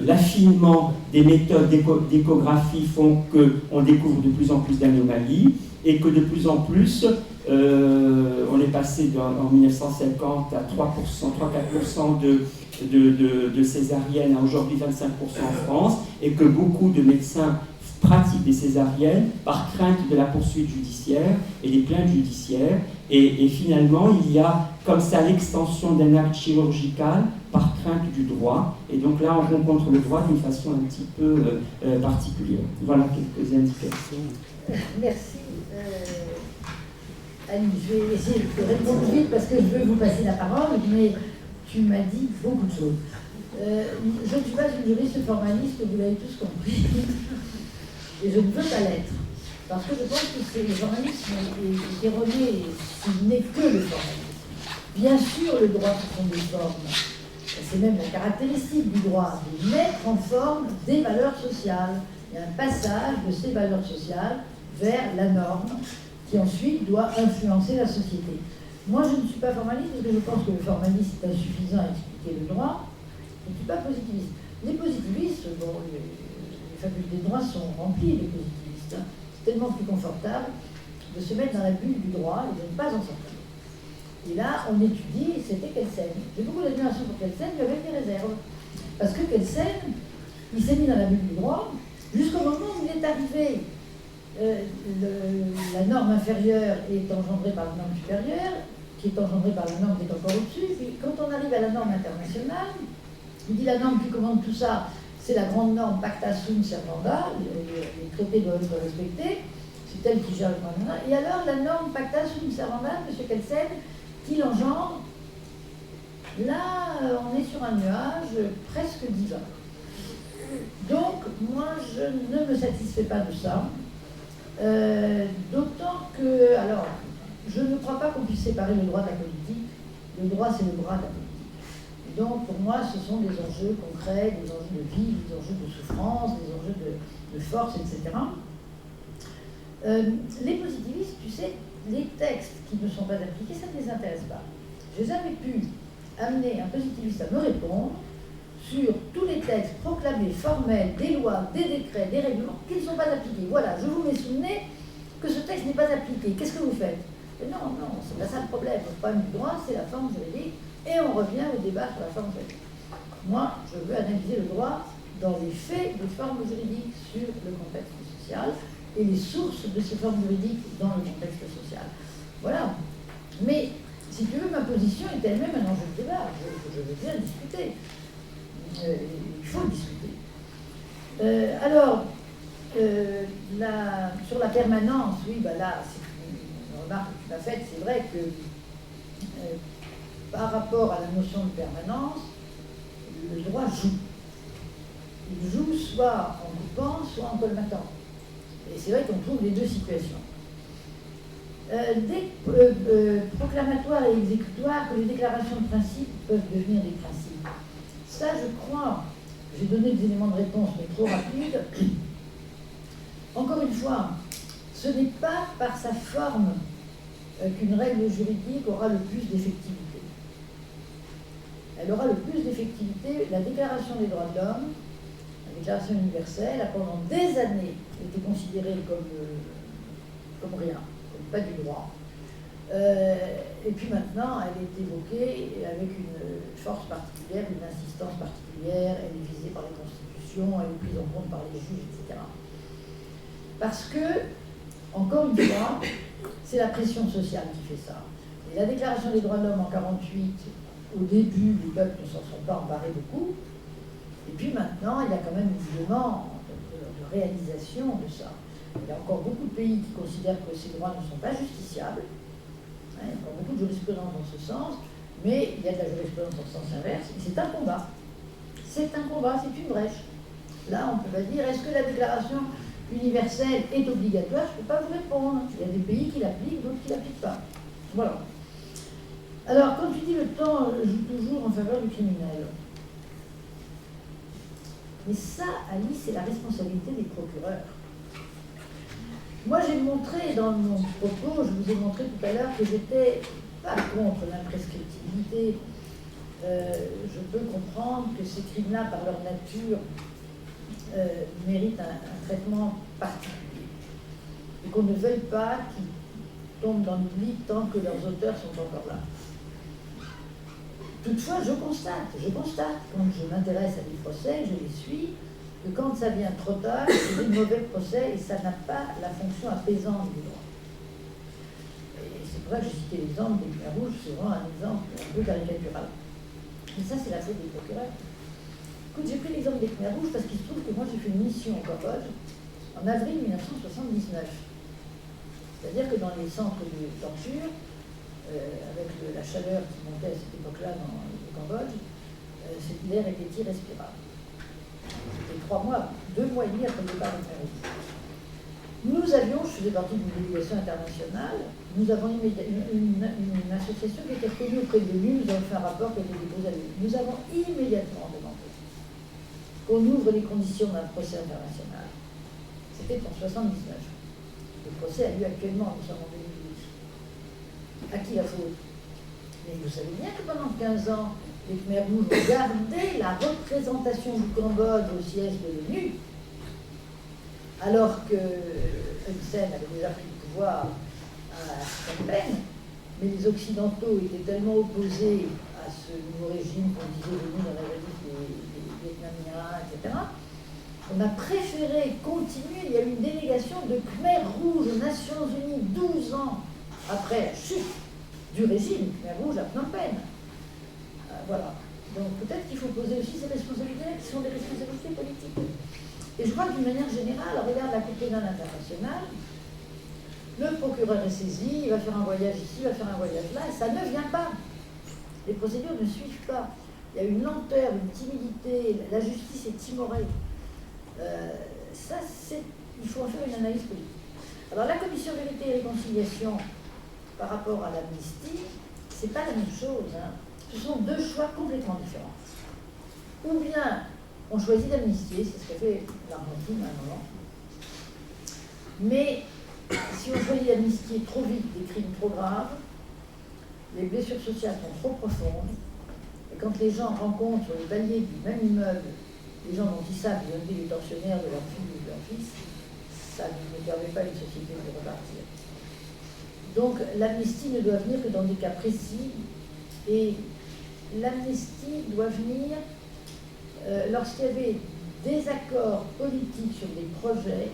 l'affinement des méthodes d'échographie font qu'on découvre de plus en plus d'anomalies et que de plus en plus, on est passé en 1950 à 3-4% de césariennes, à aujourd'hui 25% en France, et que beaucoup de médecins pratiquent des césariennes par crainte de la poursuite judiciaire et des plaintes judiciaires. Et finalement, il y a comme ça l'extension d'un acte chirurgical par crainte du droit. Et donc là, on rencontre le droit d'une façon un petit peu particulière. Voilà quelques indications. Merci. Annie, je vais essayer de répondre vite parce que je veux vous passer la parole, mais tu m'as dit beaucoup de choses. Je ne suis pas une juriste formaliste, vous l'avez tous compris, et je ne veux pas l'être. Parce que je pense que c'est le journalisme est erroné, s'il n'est que le formalisme. Bien sûr, le droit ce sont des formes. C'est même la caractéristique du droit, de mettre en forme des valeurs sociales. Il y a un passage de ces valeurs sociales vers la norme qui ensuite doit influencer la société. Moi, je ne suis pas formaliste parce que je pense que le formalisme est insuffisant à expliquer le droit. Je ne suis pas positiviste. Les positivistes, bon, les facultés de droit sont remplies de positivistes. Hein. C'est tellement plus confortable de se mettre dans la bulle du droit et de ne pas en sortir. Et là, on étudie, c'était Kelsen. J'ai beaucoup d'admiration pour Kelsen, mais avec des réserves. Parce que Kelsen, il s'est mis dans la bulle du droit jusqu'au moment où il est arrivé. La norme inférieure est engendrée par la norme supérieure, qui est engendrée par la norme qui est encore au-dessus. Puis quand on arrive à la norme internationale, il dit la norme qui commande tout ça, c'est la grande norme Pacta Sunt Servanda, les traités doivent être respectés, c'est elle qui gère le point. Et alors la norme Pacta Sunt Servanda, M. Kelsen, qui l'engendre, là on est sur un nuage presque divin. Donc moi je ne me satisfais pas de ça, d'autant que, alors, je ne crois pas qu'on puisse séparer le droit de la politique. Le droit c'est le bras de la politique. Donc, pour moi, ce sont des enjeux concrets, des enjeux de vie, des enjeux de souffrance, des enjeux de force, etc. Les positivistes, tu sais, les textes qui ne sont pas appliqués, ça ne les intéresse pas. Je n'ai jamais pu amener un positiviste à me répondre sur tous les textes proclamés, formels, des lois, des décrets, des règlements qui ne sont pas appliqués. Voilà, je vous mets sous le nez que ce texte n'est pas appliqué. Qu'est-ce que vous faites? Mais non, non, c'est pas ça le problème. Le problème du droit, c'est la forme juridique, et on revient au débat sur la forme juridique. Moi, je veux analyser le droit dans les faits des formes juridiques sur le contexte social et les sources de ces formes juridiques dans le contexte social. Voilà. Mais, si tu veux, ma position est elle-même un enjeu de débat. Je veux bien discuter. Il faut discuter. Sur la permanence, oui, bah là, c'est une remarque que tu m'as faite. C'est vrai que par rapport à la notion de permanence, le droit joue. Il joue soit en coupant, soit en colmatant. Et c'est vrai qu'on trouve les deux situations. Proclamatoire et exécutoire, que les déclarations de principe peuvent devenir des principes. Ça, je crois, j'ai donné des éléments de réponse, mais trop rapides. Encore une fois, ce n'est pas par sa forme qu'une règle juridique aura le plus d'effectivité. Elle aura le plus d'effectivité, la Déclaration des droits de l'homme, la Déclaration universelle, a pendant des années été considérée comme rien, comme pas du droit. Et puis maintenant, elle est évoquée avec une force particulière, une insistance particulière, elle est visée par les constitutions, elle est prise en compte par les juges, etc. Parce que, encore une fois, c'est la pression sociale qui fait ça. Et la Déclaration des droits de l'homme en 1948, au début, les peuples ne s'en sont pas emparés beaucoup. Et puis maintenant, il y a quand même une demande de réalisation de ça. Il y a encore beaucoup de pays qui considèrent que ces droits ne sont pas justiciables. Il y a encore beaucoup de jurisprudence dans ce sens, mais il y a de la jurisprudence dans le sens inverse. Et c'est un combat. C'est un combat, c'est une brèche. Là, on peut pas dire, est-ce que la Déclaration universelle est obligatoire? Je ne peux pas vous répondre. Il y a des pays qui l'appliquent, d'autres qui ne l'appliquent pas. Voilà. Alors, quand tu dis le temps joue toujours en faveur du criminel, mais ça, Alice, c'est la responsabilité des procureurs. Moi, j'ai montré dans mon propos, je vous ai montré tout à l'heure que j'étais pas contre l'imprescriptibilité. Je peux comprendre que ces crimes-là, par leur nature, méritent un traitement particulier. Et qu'on ne veuille pas qu'ils tombent dans l'oubli tant que leurs auteurs sont encore là. Toutefois, je constate, quand je m'intéresse à des procès, je les suis, que quand ça vient trop tard, c'est des mauvais procès et ça n'a pas la fonction apaisante du droit. Et c'est pour ça que j'ai cité l'exemple des Khmers rouges, c'est vraiment un exemple un peu caricatural. Mais ça, c'est la faute des procureurs. Écoute, j'ai pris l'exemple des Khmers rouges parce qu'il se trouve que moi, j'ai fait une mission au Cambodge en avril 1979. C'est-à-dire que dans les centres de torture, avec la chaleur qui montait à cette époque-là dans le Cambodge, l'air était irrespirable. C'était 2 mois et demi après le départ de Khmer Rouge. Nous avions, je faisais partie d'une délégation internationale, nous avons une association qui était reconnue auprès de l'ONU, nous avons fait un rapport qui a été déposé à l'ONU. Nous avons immédiatement demandé qu'on ouvre les conditions d'un procès international. C'était en 1979. Le procès a lieu actuellement, nous sommes en 2012. À qui la faute? Mais vous savez bien que pendant 15 ans, les Khmers rouges ont gardé la représentation du Cambodge au siège de l'ONU, alors que Hun Sen avait déjà pris le pouvoir à Phnom Penh, mais les Occidentaux étaient tellement opposés à ce nouveau régime qu'on disait venu dans la valise des Vietnamiens, etc. On a préféré continuer. Il y a eu une délégation de Khmers rouges aux Nations Unies 12 ans après la chute du régime Khmer rouge à Phnom Penh. Voilà. Donc peut-être qu'il faut poser aussi ces responsabilités qui sont des responsabilités politiques. Et je crois que d'une manière générale, on regarde la Cour pénale internationale, le procureur est saisi, il va faire un voyage ici, il va faire un voyage là, et ça ne vient pas. Les procédures ne suivent pas. Il y a une lenteur, une timidité, la justice est timorée. Il faut en faire une analyse politique. Alors la commission vérité et réconciliation par rapport à l'amnistie, c'est pas la même chose. Hein. Ce sont 2 choix complètement différents. Ou bien on choisit d'amnistier, c'est ce qu'a fait l'Argentine à un moment. Mais si on choisit d'amnistier trop vite des crimes trop graves, les blessures sociales sont trop profondes, et quand les gens rencontrent sur les paliers du même immeuble les gens dont ils savent qu'ils ont été les tortionnaires de leur fille ou de leur fils, ça ne permet pas à une société de repartir. Donc l'amnistie ne doit venir que dans des cas précis, et l'amnistie doit venir lorsqu'il y avait des accords politiques sur des projets,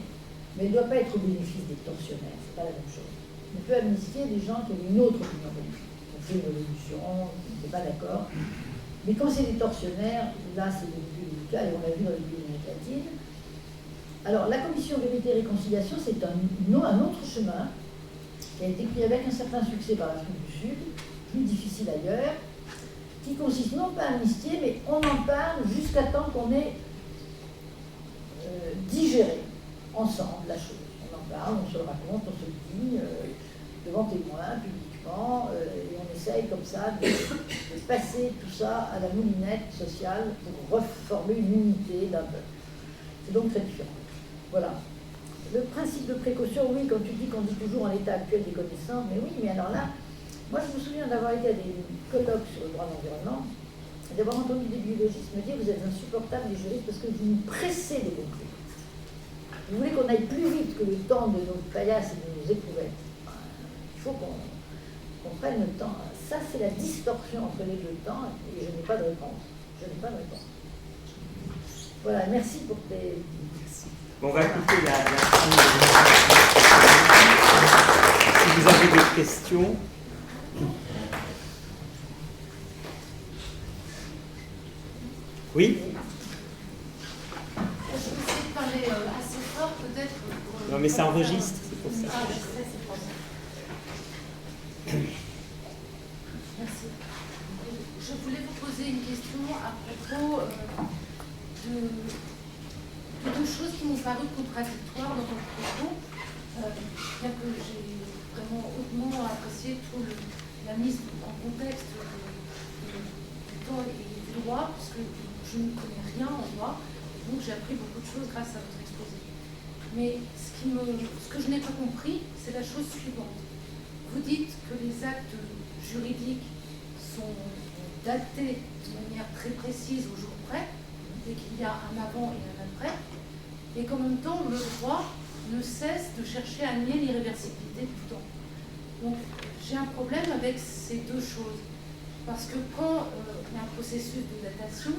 mais elle ne doit pas être au bénéfice des tortionnaires, c'est pas la même chose. On peut amnistier des gens qui ont une autre opinion politique, qui ont fait une révolution, qui n'étaient pas d'accord, mais quand c'est des tortionnaires, là c'est beaucoup plus délicat, et on l'a vu dans les pays d'Amérique latine. Alors la commission Vérité et Réconciliation, c'est un autre chemin, qui a été pris avec un certain succès par l'Afrique du Sud, plus difficile ailleurs, qui consiste non pas à amnistier, mais on en parle jusqu'à temps qu'on ait digéré ensemble la chose. On en parle, on se le raconte, on se le dit, devant témoins, publiquement, et on essaye comme ça de passer tout ça à la moulinette sociale pour reformer une unité d'un peuple. C'est donc très différent. Voilà. Le principe de précaution, oui, quand tu dis qu'on dit toujours en l'état actuel des connaissances, mais oui, mais alors là, moi je me souviens d'avoir été à des colloques sur le droit de l'environnement, et d'avoir entendu des biologistes me dire: vous êtes insupportables les juristes parce que vous nous pressez des conclure. Vous voulez qu'on aille plus vite que le temps de nos paillasses et de nos éprouvettes. Il faut qu'on prenne le temps. Ça, c'est la distorsion entre les deux temps, et je n'ai pas de réponse. Je n'ai pas de réponse. Voilà, merci pour tes... Bon, on va écouter la fin de... Si vous avez des questions... Oui? Je vais essayer de parler assez fort, peut-être. Non, mais ça enregistre, c'est pour ça. Ah, je sais, c'est pour ça. Merci. Je voulais vous poser une question à propos de deux choses qui m'ont paru contradictoires dans votre propos, bien que j'ai vraiment hautement apprécié tout la mise en contexte du temps et du droit, parce que je ne connais rien en droit, donc j'ai appris beaucoup de choses grâce à votre exposé. Mais ce que je n'ai pas compris, c'est la chose suivante. Vous dites que les actes juridiques sont datés de manière très précise au jour près, et qu'il y a un avant et un après, et qu'en même temps, le droit ne cesse de chercher à nier l'irréversibilité du temps. Donc, j'ai un problème avec ces deux choses. Parce que quand il y a un processus de datation,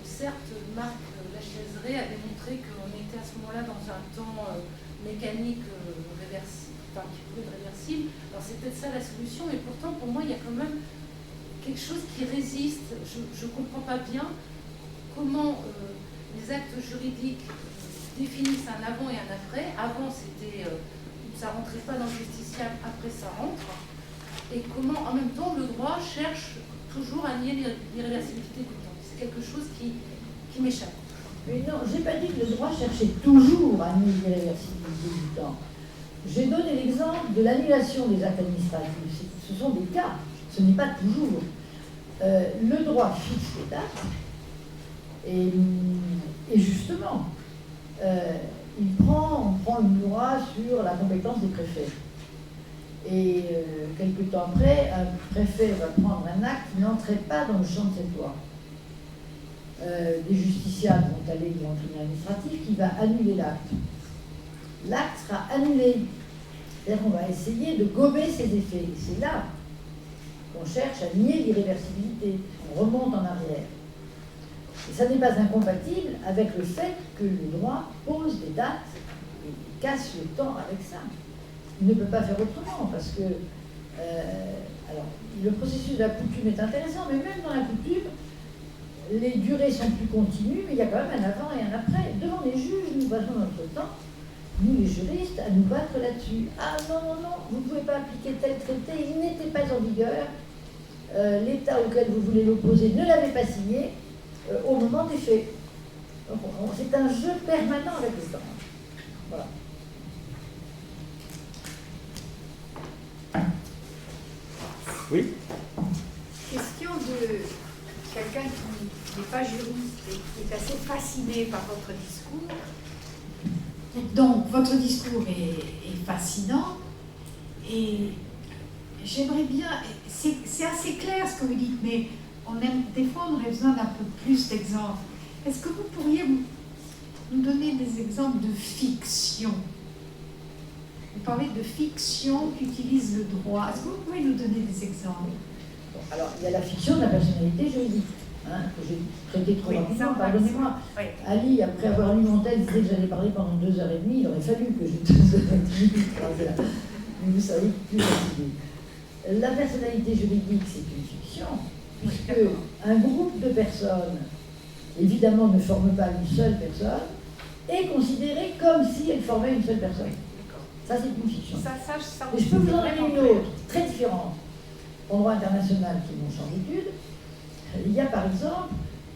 certes, Marc Lachaiseray a démontré qu'on était à ce moment-là dans un temps mécanique qui pouvait être réversible. Alors c'est peut-être ça la solution, mais pourtant pour moi il y a quand même quelque chose qui résiste. Je ne comprends pas bien comment les actes juridiques définissent un avant et un après. Avant c'était ça rentrait pas dans le justiciable, après ça rentre. Et comment en même temps le droit cherche toujours à nier l'irréversibilité du temps. C'est quelque chose qui m'échappe. Mais non, je n'ai pas dit que le droit cherchait toujours à nier l'irréversibilité du temps. J'ai donné l'exemple de l'annulation des actes administratifs. Ce sont des cas, ce n'est pas toujours. Le droit fixe les dates, et justement, on prend une loi sur la compétence des préfets. Et quelque temps après, un préfet va prendre un acte qui n'entrait pas dans le champ de cette loi. Des justiciables vont aller devant le tribunal administratif qui va annuler l'acte. L'acte sera annulé. C'est-à-dire qu'on va essayer de gommer ses effets. Et c'est là qu'on cherche à nier l'irréversibilité. On remonte en arrière. Et ça n'est pas incompatible avec le fait que le droit pose des dates et casse le temps avec ça. Il ne peut pas faire autrement parce que alors, le processus de la coutume est intéressant, mais même dans la coutume, les durées sont plus continues, mais il y a quand même un avant et un après. Devant les juges, nous passons notre temps, nous les juristes, à nous battre là-dessus. Ah non, vous ne pouvez pas appliquer tel traité, il n'était pas en vigueur, l'État auquel vous voulez l'opposer ne l'avait pas signé au moment des faits. C'est un jeu permanent avec le temps. Voilà. Oui? Question de quelqu'un qui n'est pas juriste et qui est assez fasciné par votre discours. Donc, votre discours est fascinant et j'aimerais bien, c'est assez clair ce que vous dites, mais des fois on aurait besoin d'un peu plus d'exemples. Est-ce que vous pourriez nous donner des exemples de fiction? Vous parlez de fiction qu'utilise le droit. Est-ce que vous pouvez nous donner des exemples? Bon, alors, il y a la fiction de la personnalité juridique, que j'ai traité trop rapidement, pardonnez-moi. Oui. Ali, après avoir lu mon texte, disait que j'allais parler pendant 2h30, il aurait fallu que je 2h30. Mais vous savez, plus fatigué. La personnalité juridique, c'est une fiction, puisque un groupe de personnes, évidemment, ne forme pas une seule personne, est considéré comme si elle formait une seule personne. Ça, c'est une fiction. Et je peux vous en donner une autre, très différente. En droit international, qui est mon champ d'étude, il y a par exemple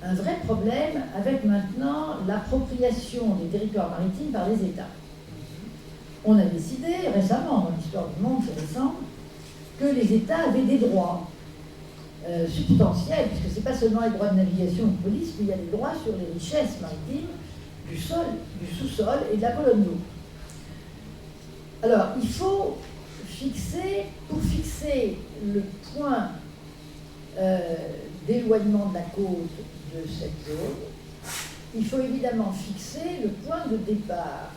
un vrai problème avec maintenant l'appropriation des territoires maritimes par les États. On a décidé récemment, dans l'histoire du monde, c'est récent, que les États avaient des droits substantiels, puisque ce n'est pas seulement les droits de navigation ou de police, mais il y a des droits sur les richesses maritimes, du sol, du sous-sol et de la colonne d'eau. Alors, il faut pour fixer le point d'éloignement de la côte de cette zone, il faut évidemment fixer le point de départ.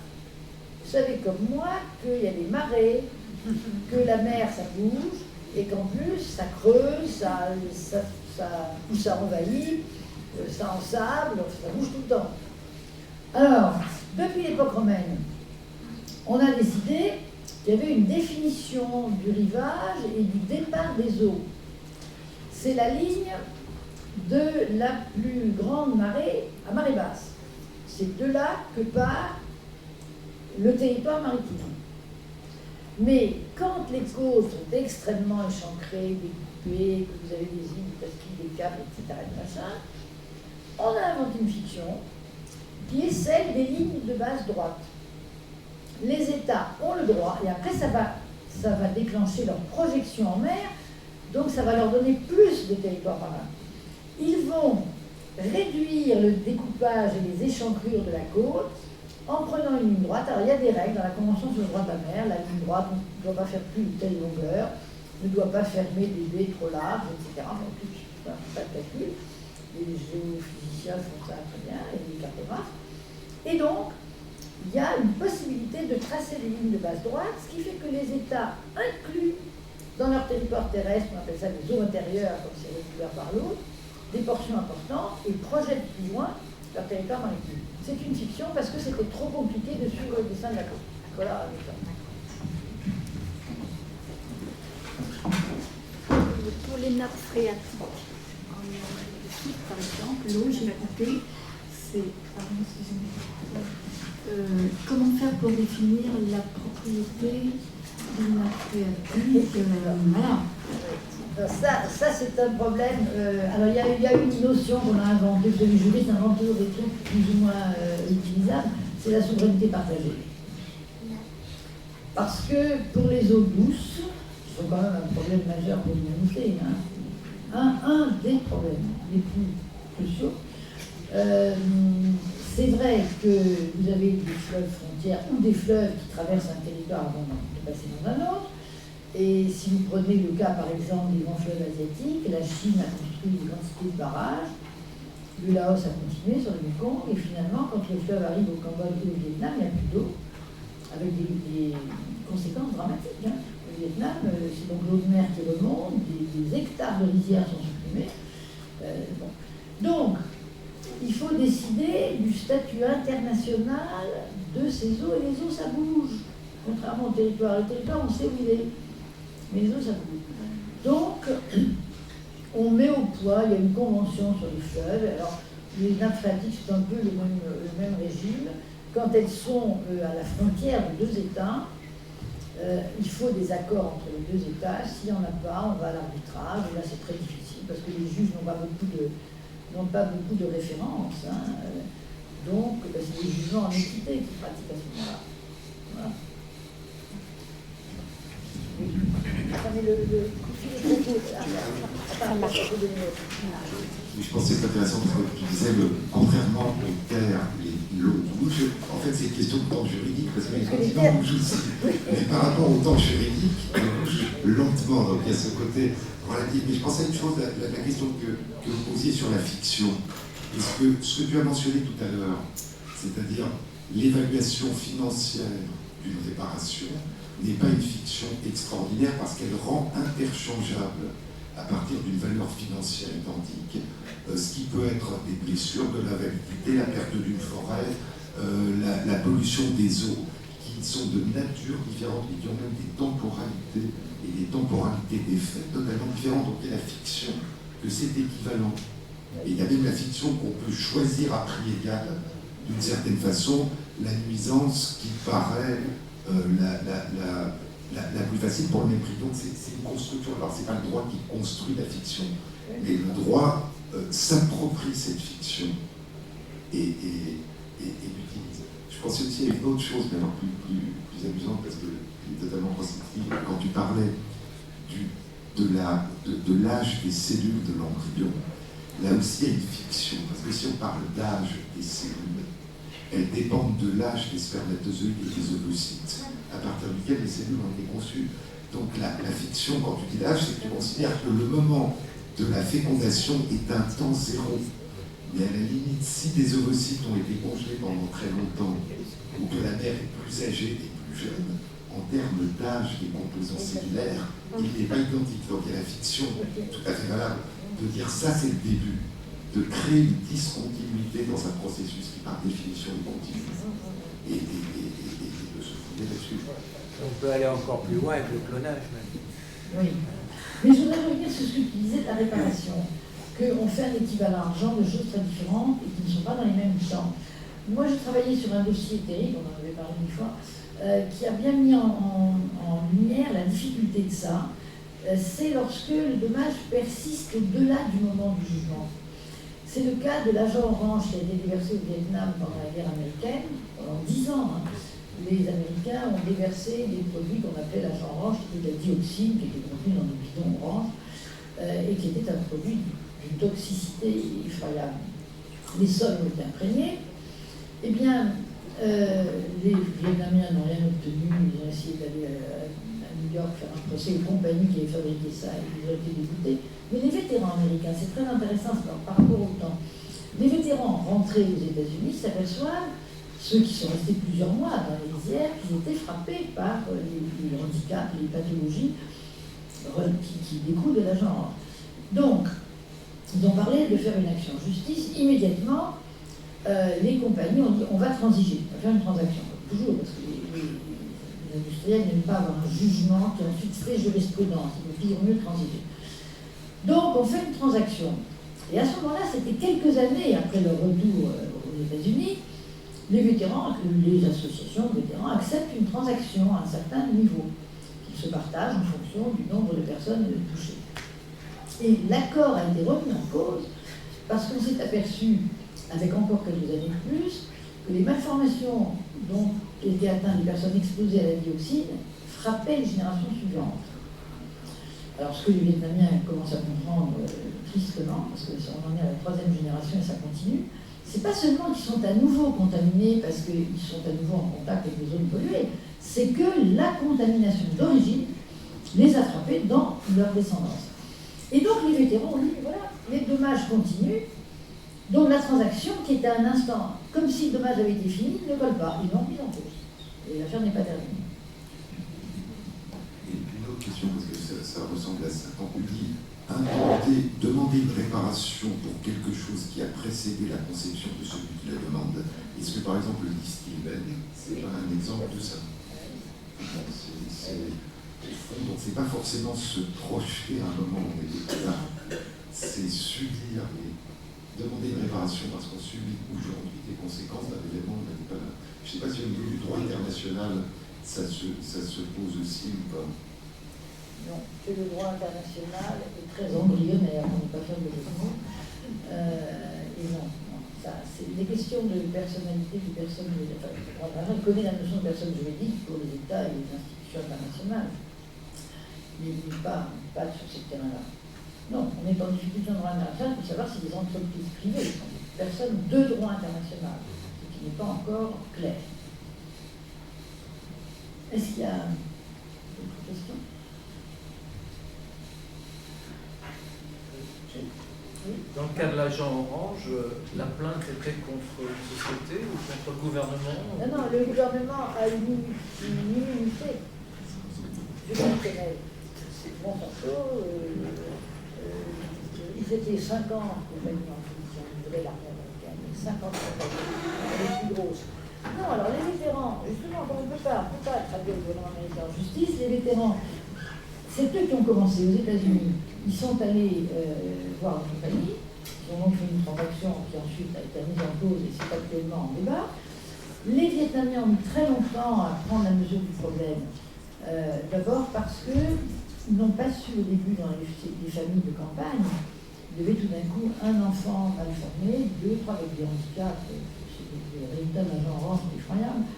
Vous savez comme moi qu'il y a des marées, que la mer ça bouge, et qu'en plus ça creuse, ça envahit, ça ensable, ça bouge tout le temps. Alors, depuis l'époque romaine, on a décidé qu'il y avait une définition du rivage et du départ des eaux. C'est la ligne de la plus grande marée à marée basse. C'est de là que part le territoire maritime. Mais quand les côtes sont extrêmement échancrées, découpées, que vous avez des îles, des casquilles, des câbles, etc., on a inventé une fiction qui est celle des lignes de base droite. Les États ont le droit, et après ça va déclencher leur projection en mer, donc ça va leur donner plus de territoire marins. Ils vont réduire le découpage et les échancrures de la côte en prenant une ligne droite. Alors il y a des règles dans la Convention sur le droit de la mer. La ligne droite ne doit pas faire plus de telle longueur, ne doit pas fermer des baies trop larges, etc. Enfin, pas de calcul. Les géophysiciens font ça très bien, et les cartographes. Et donc, il y a une possibilité de tracer les lignes de base droite, ce qui fait que les États incluent dans leur territoire terrestre, on appelle ça les eaux intérieures, comme c'est recouvert par l'eau, des portions importantes et projettent plus loin leur territoire maritime. C'est une fiction parce que c'était trop compliqué de suivre le dessin de la côte. Voilà. Pour les nappes phréatiques, en Amérique du Sud, par exemple, l'eau, j'ai coupé, c'est... Pardon, excusez-moi. Comment faire pour définir la propriété d'une nappe phréatique? Voilà. Ça c'est un problème. Alors il y a une notion qu'on a inventée, que les juristes inventent toujours des trucs plus ou moins utilisables, c'est la souveraineté partagée. Parce que pour les eaux douces, qui sont quand même un problème majeur pour l'humanité, un des problèmes les plus cruciaux, c'est vrai que vous avez des fleuves frontières ou des fleuves qui traversent un territoire avant de passer dans un autre. Et si vous prenez le cas, par exemple, des grands fleuves asiatiques, la Chine a construit des quantités de barrages, le Laos a continué sur le Mekong, et finalement, quand le fleuve arrive au Cambodge et au Vietnam, il n'y a plus d'eau, avec des conséquences dramatiques. Au Vietnam, c'est donc l'eau de mer qui remonte, des hectares de rizières sont supprimés. Bon. Donc, il faut décider du statut international de ces eaux, et les eaux, ça bouge. Contrairement au territoire. Le territoire, on sait où il est. Mais les eaux, ça bouge. Donc, on met au poids, il y a une convention sur les fleuves. Alors, les nappes phréatiques, c'est un peu le même régime. Quand elles sont à la frontière de deux États, il faut des accords entre les deux États. S'il n'y en a pas, on va à l'arbitrage. Et là, c'est très difficile parce que les juges n'ont pas beaucoup de références. Donc, c'est les jugements en équité qui pratiquent à ce moment-là. Voilà. Je pense que c'est intéressant parce que tu disais, contrairement aux terres, l'eau bouge. En fait, c'est une question de temps juridique parce que les continents bougent aussi. Mais par rapport au temps juridique, on bouge lentement. Donc il y a ce côté relatif. Mais je pensais à une chose, la question que vous posiez sur la fiction. Est-ce que ce que tu as mentionné tout à l'heure, c'est-à-dire l'évaluation financière d'une réparation, n'est pas une fiction extraordinaire parce qu'elle rend interchangeable à partir d'une valeur financière identique ce qui peut être des blessures, de la validité, la perte d'une forêt, la pollution des eaux, qui sont de nature différente et qui ont même des temporalités et des temporalités des faits totalement différentes. Donc il y a la fiction que c'est équivalent. Et il y a même la fiction qu'on peut choisir à prix égal, d'une certaine façon, la nuisance qui paraît la plus facile pour le même prix. Donc c'est une construction. Alors c'est pas le droit qui construit la fiction, mais le droit s'approprie cette fiction et l'utilise. Je pense aussi à une autre chose, mais alors plus amusante, parce qu'elle est totalement constitutive. Quand tu parlais de l'âge des cellules de l'embryon, là aussi il y a une fiction, parce que si on parle d'âge des cellules, elles dépendent de l'âge des spermatozoïdes et des ovocytes, à partir duquel les cellules ont été conçues. Donc la fiction, quand tu dis l'âge, c'est que tu considères que le moment de la fécondation est un temps zéro. Mais à la limite, si des ovocytes ont été congelés pendant très longtemps, ou que la mère est plus âgée et plus jeune, en termes d'âge des composants cellulaires, il n'est pas identique. Donc il y a la fiction tout à fait valable de dire ça c'est le début, de créer une discontinuité dans un processus qui par définition est continu, et de se fonder là-dessus. On peut aller encore plus loin avec le clonage même. Oui. Mais je voudrais revenir sur ce que tu disais de la réparation, qu'on fait un équivalent argent de choses très différentes et qui ne sont pas dans les mêmes temps. Moi, j'ai travaillé sur un dossier terrible, on en avait parlé une fois, qui a bien mis en lumière la difficulté de ça. C'est lorsque le dommage persiste au-delà du moment du jugement. C'est le cas de l'agent orange qui a été déversé au Vietnam pendant la guerre américaine, pendant 10 ans. Les Américains ont déversé des produits qu'on appelait l'agent orange, qui était de la dioxine, qui était contenu dans des bidons orange, et qui était un produit d'une toxicité effroyable. Les sols ont été imprégnés. Eh bien, les Vietnamiens n'ont rien obtenu, ils ont essayé d'aller à New York faire un procès aux compagnies qui avaient fabriqué ça, et ils ont été dégoûtés. Mais les vétérans américains, c'est très intéressant par rapport au temps. Les vétérans rentrés aux États-Unis s'aperçoivent, ceux qui sont restés plusieurs mois dans les rizières, qu'ils étaient frappés par les handicaps, les pathologies qui découlent de l'agent orange. Donc, ils ont parlé de faire une action en justice. Immédiatement, les compagnies ont dit on va transiger, on va faire une transaction. Toujours, parce que les industriels n'aiment pas avoir un jugement qui ensuite fait jurisprudence. Ils disent mieux transiger. Donc, on fait une transaction. Et à ce moment-là, c'était quelques années après leur retour aux États-Unis, les vétérans, les associations de vétérans acceptent une transaction à un certain niveau, qui se partage en fonction du nombre de personnes touchées. Et l'accord a été remis en cause parce qu'on s'est aperçu, avec encore quelques années de plus, que les malformations dont étaient atteintes les personnes exposées à la dioxine frappaient les générations suivantes. Alors ce que les Vietnamiens commencent à comprendre tristement, parce qu'on en est à la 3e génération et ça continue, c'est pas seulement qu'ils sont à nouveau contaminés parce qu'ils sont à nouveau en contact avec des zones polluées, c'est que la contamination d'origine les a frappés dans leur descendance. Et donc les vétérans ont dit, voilà, les dommages continuent, donc la transaction qui était à un instant, comme si le dommage avait été fini, ne colle pas, ils l'ont mise en cause. Et l'affaire n'est pas terminée. Et une autre question, parce que ça ressemble à ça, quand on dit demander une réparation pour quelque chose qui a précédé la conception de celui qui la demande, est-ce que par exemple le distilbène, c'est pas un exemple de ça? Donc c'est pas forcément se projeter à un moment où on était là, c'est subir et demander une réparation parce qu'on subit aujourd'hui les conséquences d'un événement où on n'était pas là. Je ne sais pas si au niveau du droit international ça se pose aussi ou pas. Non, que le droit international est très embryonnaire, on ne peut pas faire de jeu de mots. Et non, ça, c'est des questions de personnalité des personnes. Enfin, le droit international connaît la notion de personne juridique pour les États et les institutions internationales. Mais pas sur ce terrain-là. Non, on est en difficulté en droit international pour savoir si les entreprises privées sont des personnes de droit international, ce qui n'est pas encore clair. Est-ce qu'il y a d'autres questions? Dans le cas de l'agent orange, la plainte était contre une société ou contre le gouvernement? Non, le gouvernement a une immunité. je connais Monsanto, ils étaient 50 compagnies en fonction de l'armée américaine, 50 compagnies, les plus grosses. Non, alors les vétérans, justement, comme on ne peut pas traduire le gouvernement américain en justice, les vétérans, c'est eux qui ont commencé aux États-Unis. Ils sont allés voir la compagnie, ils ont donc fait une transaction qui ensuite a été mise en cause et c'est actuellement en débat. Les Vietnamiens ont mis très longtemps à prendre la mesure du problème. D'abord parce qu'ils n'ont pas su au début dans les familles de campagne, il y avait tout d'un coup un enfant mal formé, 2, 3 avec des handicaps, les résultats d'un genre orange effroyable.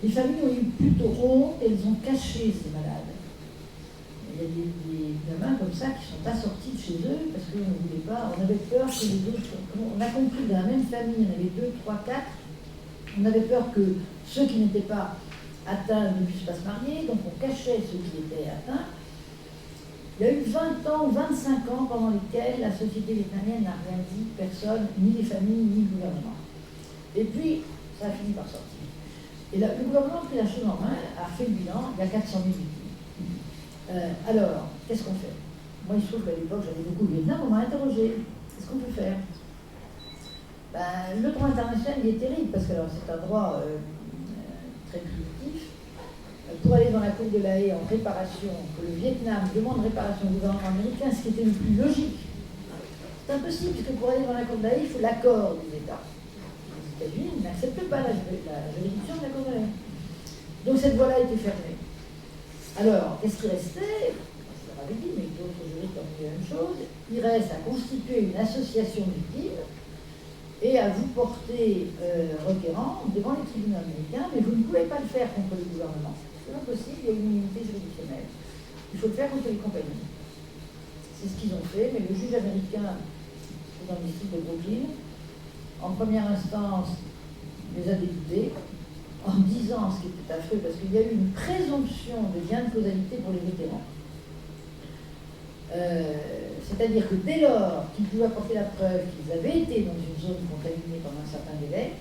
Les familles ont eu plutôt honte et elles ont caché ces malades. Il y a des gamins comme ça qui sont pas sortis de chez eux parce qu'on ne voulait pas, on avait peur que les autres, on a compris que dans la même famille, il y en avait 2, 3, 4, on avait peur que ceux qui n'étaient pas atteints ne puissent pas se marier, donc on cachait ceux qui étaient atteints. Il y a eu 20 ans ou 25 ans pendant lesquels la société vietnamienne n'a rien dit, personne, ni les familles, ni le gouvernement. Et puis, ça a fini par sortir. Et là, le gouvernement a pris la chose en main, a fait le bilan, il y a 400 000 victimes. Alors, qu'est-ce qu'on fait? Moi, il se trouve qu'à l'époque, j'avais beaucoup de Vietnam, on m'a interrogé. Qu'est-ce qu'on peut faire? Le droit international, il est terrible, parce que c'est un droit très primitif. Pour aller dans la Cour de la Haye en réparation, que le Vietnam demande réparation au gouvernement américain, ce qui était le plus logique. C'est impossible, puisque pour aller dans la Cour de la Haye, il faut l'accord des États. Les États-Unis n'acceptent pas la juridiction de la Cour de la Haye. Donc cette voie-là a été fermée. Alors, qu'est-ce qui restait? Je leur avais dit, mais d'autres juristes ont dit la même chose. Il reste à constituer une association victime et à vous porter requérant devant les tribunaux américains, mais vous ne pouvez pas le faire contre le gouvernement. C'est pas possible, il y a une immunité juridictionnelle. Il faut le faire contre les compagnies. C'est ce qu'ils ont fait, mais le juge américain, dans le district de Brooklyn, en première instance, les a députés, en disant, ce qui était affreux, parce qu'il y a eu une présomption de lien de causalité pour les vétérans. C'est-à-dire que dès lors qu'ils pouvaient apporter la preuve qu'ils avaient été dans une zone contaminée pendant un certain délai,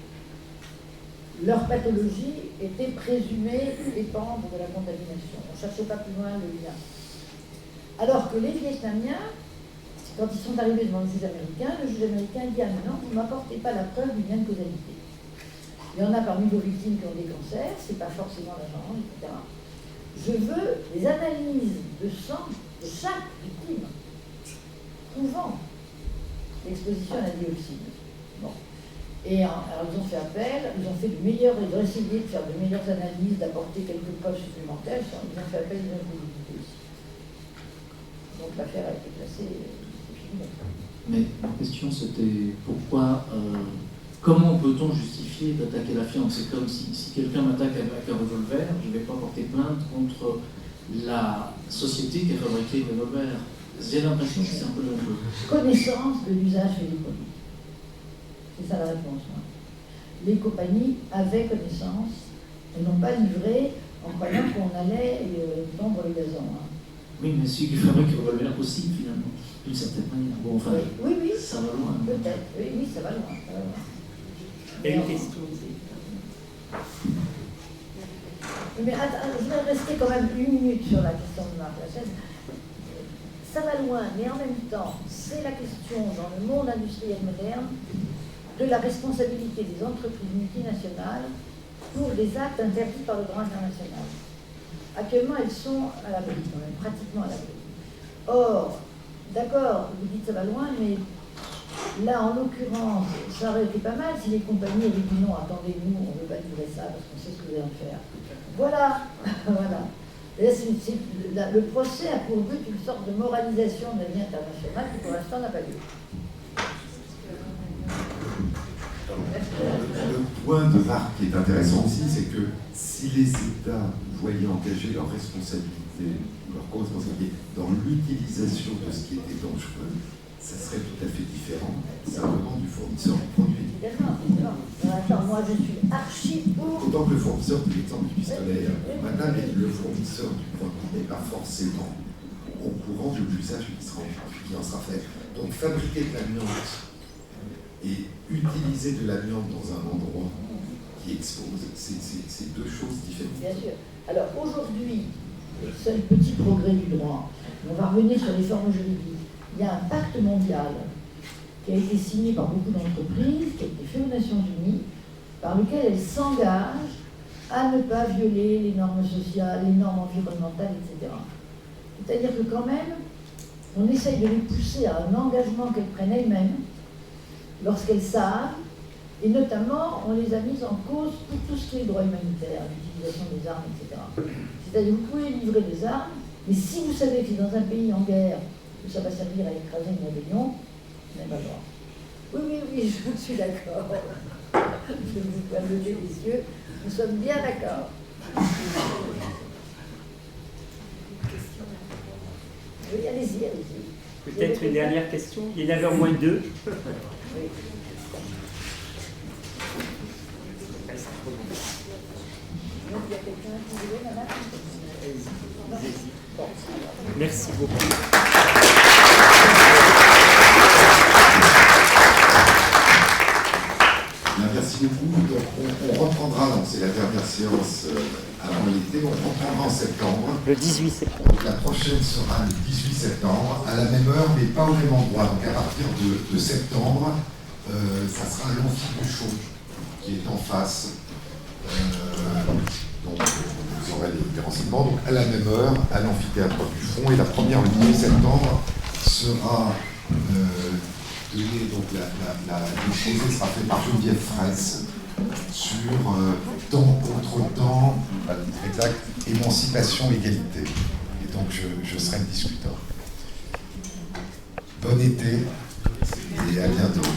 leur pathologie était présumée dépendre de la contamination. On ne cherchait pas plus loin le lien. Alors que les Vietnamiens, quand ils sont arrivés devant le juge américain dit « Ah mais non, vous ne m'apportez pas la preuve du lien de causalité. Il y en a parmi vos victimes qui ont des cancers, c'est pas forcément l'agent, etc. Je veux les analyses de sang de chaque victime prouvant l'exposition à la dioxine. » Bon. Et alors ils ont fait appel, ils ont essayé de faire de meilleures analyses, d'apporter quelques preuves supplémentaires, ils ont fait appel, ils ont été députés aussi. Donc l'affaire a été classée, c'est fini. Mais ma question c'était pourquoi, comment peut-on justifier d'attaquer la fiente? C'est comme si quelqu'un m'attaque avec un revolver, je ne vais pas porter plainte contre la société qui a fabriqué le revolver. J'ai l'impression que c'est un peu le même chose. Connaissance de l'usage des produits. C'est ça la réponse. Hein. Les compagnies avaient connaissance et n'ont pas livré en croyant qu'on allait tondre le gazon. Hein. Oui, mais celui qui fabrique le revolver aussi, finalement, d'une certaine manière. Bon, enfin, oui, ça va loin. Peut-être, oui, ça va loin. Ça va loin. Belle question. Mais attends, je vais rester quand même une minute sur la question de Marc Lachaise. Ça va loin, mais en même temps, c'est la question dans le monde industriel moderne de la responsabilité des entreprises multinationales pour les actes interdits par le droit international. Actuellement, elles sont à l'abri, quand même, pratiquement à l'abri. Or, d'accord, vous dites ça va loin, mais là, en l'occurrence, ça aurait été pas mal si les compagnies avaient dit non, attendez, nous, on ne veut pas livrer ça parce qu'on sait ce que vous allez en faire. Voilà, voilà. Et là, le procès a pour but une sorte de moralisation de la vie internationale qui pour l'instant n'a pas lieu. Le point de Marc qui est intéressant aussi, c'est que si les États voyaient engager leur responsabilité, leur co-responsabilité dans l'utilisation de ce qui était dangereux, ça serait tout à fait différent simplement du fournisseur du produit. Évidemment. Attends, moi je suis archi pour. Autant que le fournisseur, de l'exemple du pistolet matin, mais le fournisseur du produit n'est pas forcément au courant de l'usage qui en sera fait. Donc fabriquer de l'amiante et utiliser de l'amiante dans un endroit qui expose, c'est deux choses différentes. Bien sûr. Alors aujourd'hui, le seul petit progrès du droit. On va revenir sur les formes juridiques. Il y a un pacte mondial qui a été signé par beaucoup d'entreprises, qui a été fait aux Nations Unies, par lequel elles s'engagent à ne pas violer les normes sociales, les normes environnementales, etc. C'est-à-dire que quand même, on essaye de les pousser à un engagement qu'elles prennent elles-mêmes, lorsqu'elles savent, et notamment, on les a mises en cause pour tout ce qui est droit humanitaire, l'utilisation des armes, etc. C'est-à-dire que vous pouvez livrer des armes, mais si vous savez que c'est dans un pays en guerre, que ça va servir à écraser une rébellion, vous n'avez pas le droit. Oui, je suis d'accord. Je vous vois lever les yeux, nous sommes bien d'accord. Oui, allez-y. Peut-être une dernière question. Il y en avait au moins deux. Oui. Il y a quelqu'un qui voulait, madame ? Merci beaucoup. Merci beaucoup. Donc, on reprendra, donc c'est la dernière séance avant l'été, on reprendra en septembre. Le 18 septembre. Donc, la prochaine sera le 18 septembre, à la même heure, mais pas au même endroit. Donc à partir de septembre, ça sera l'Amphi du Chaux, qui est en face. Donc vous aurez les renseignements. Donc à la même heure, à l'amphithéâtre du Front. Et la première, le 18 septembre, sera donnée, donc l'exposé sera fait par Geneviève Fraisse sur temps contre temps, pas le titre exact, émancipation, égalité. Et donc je serai le discuteur. Bon été et à bientôt.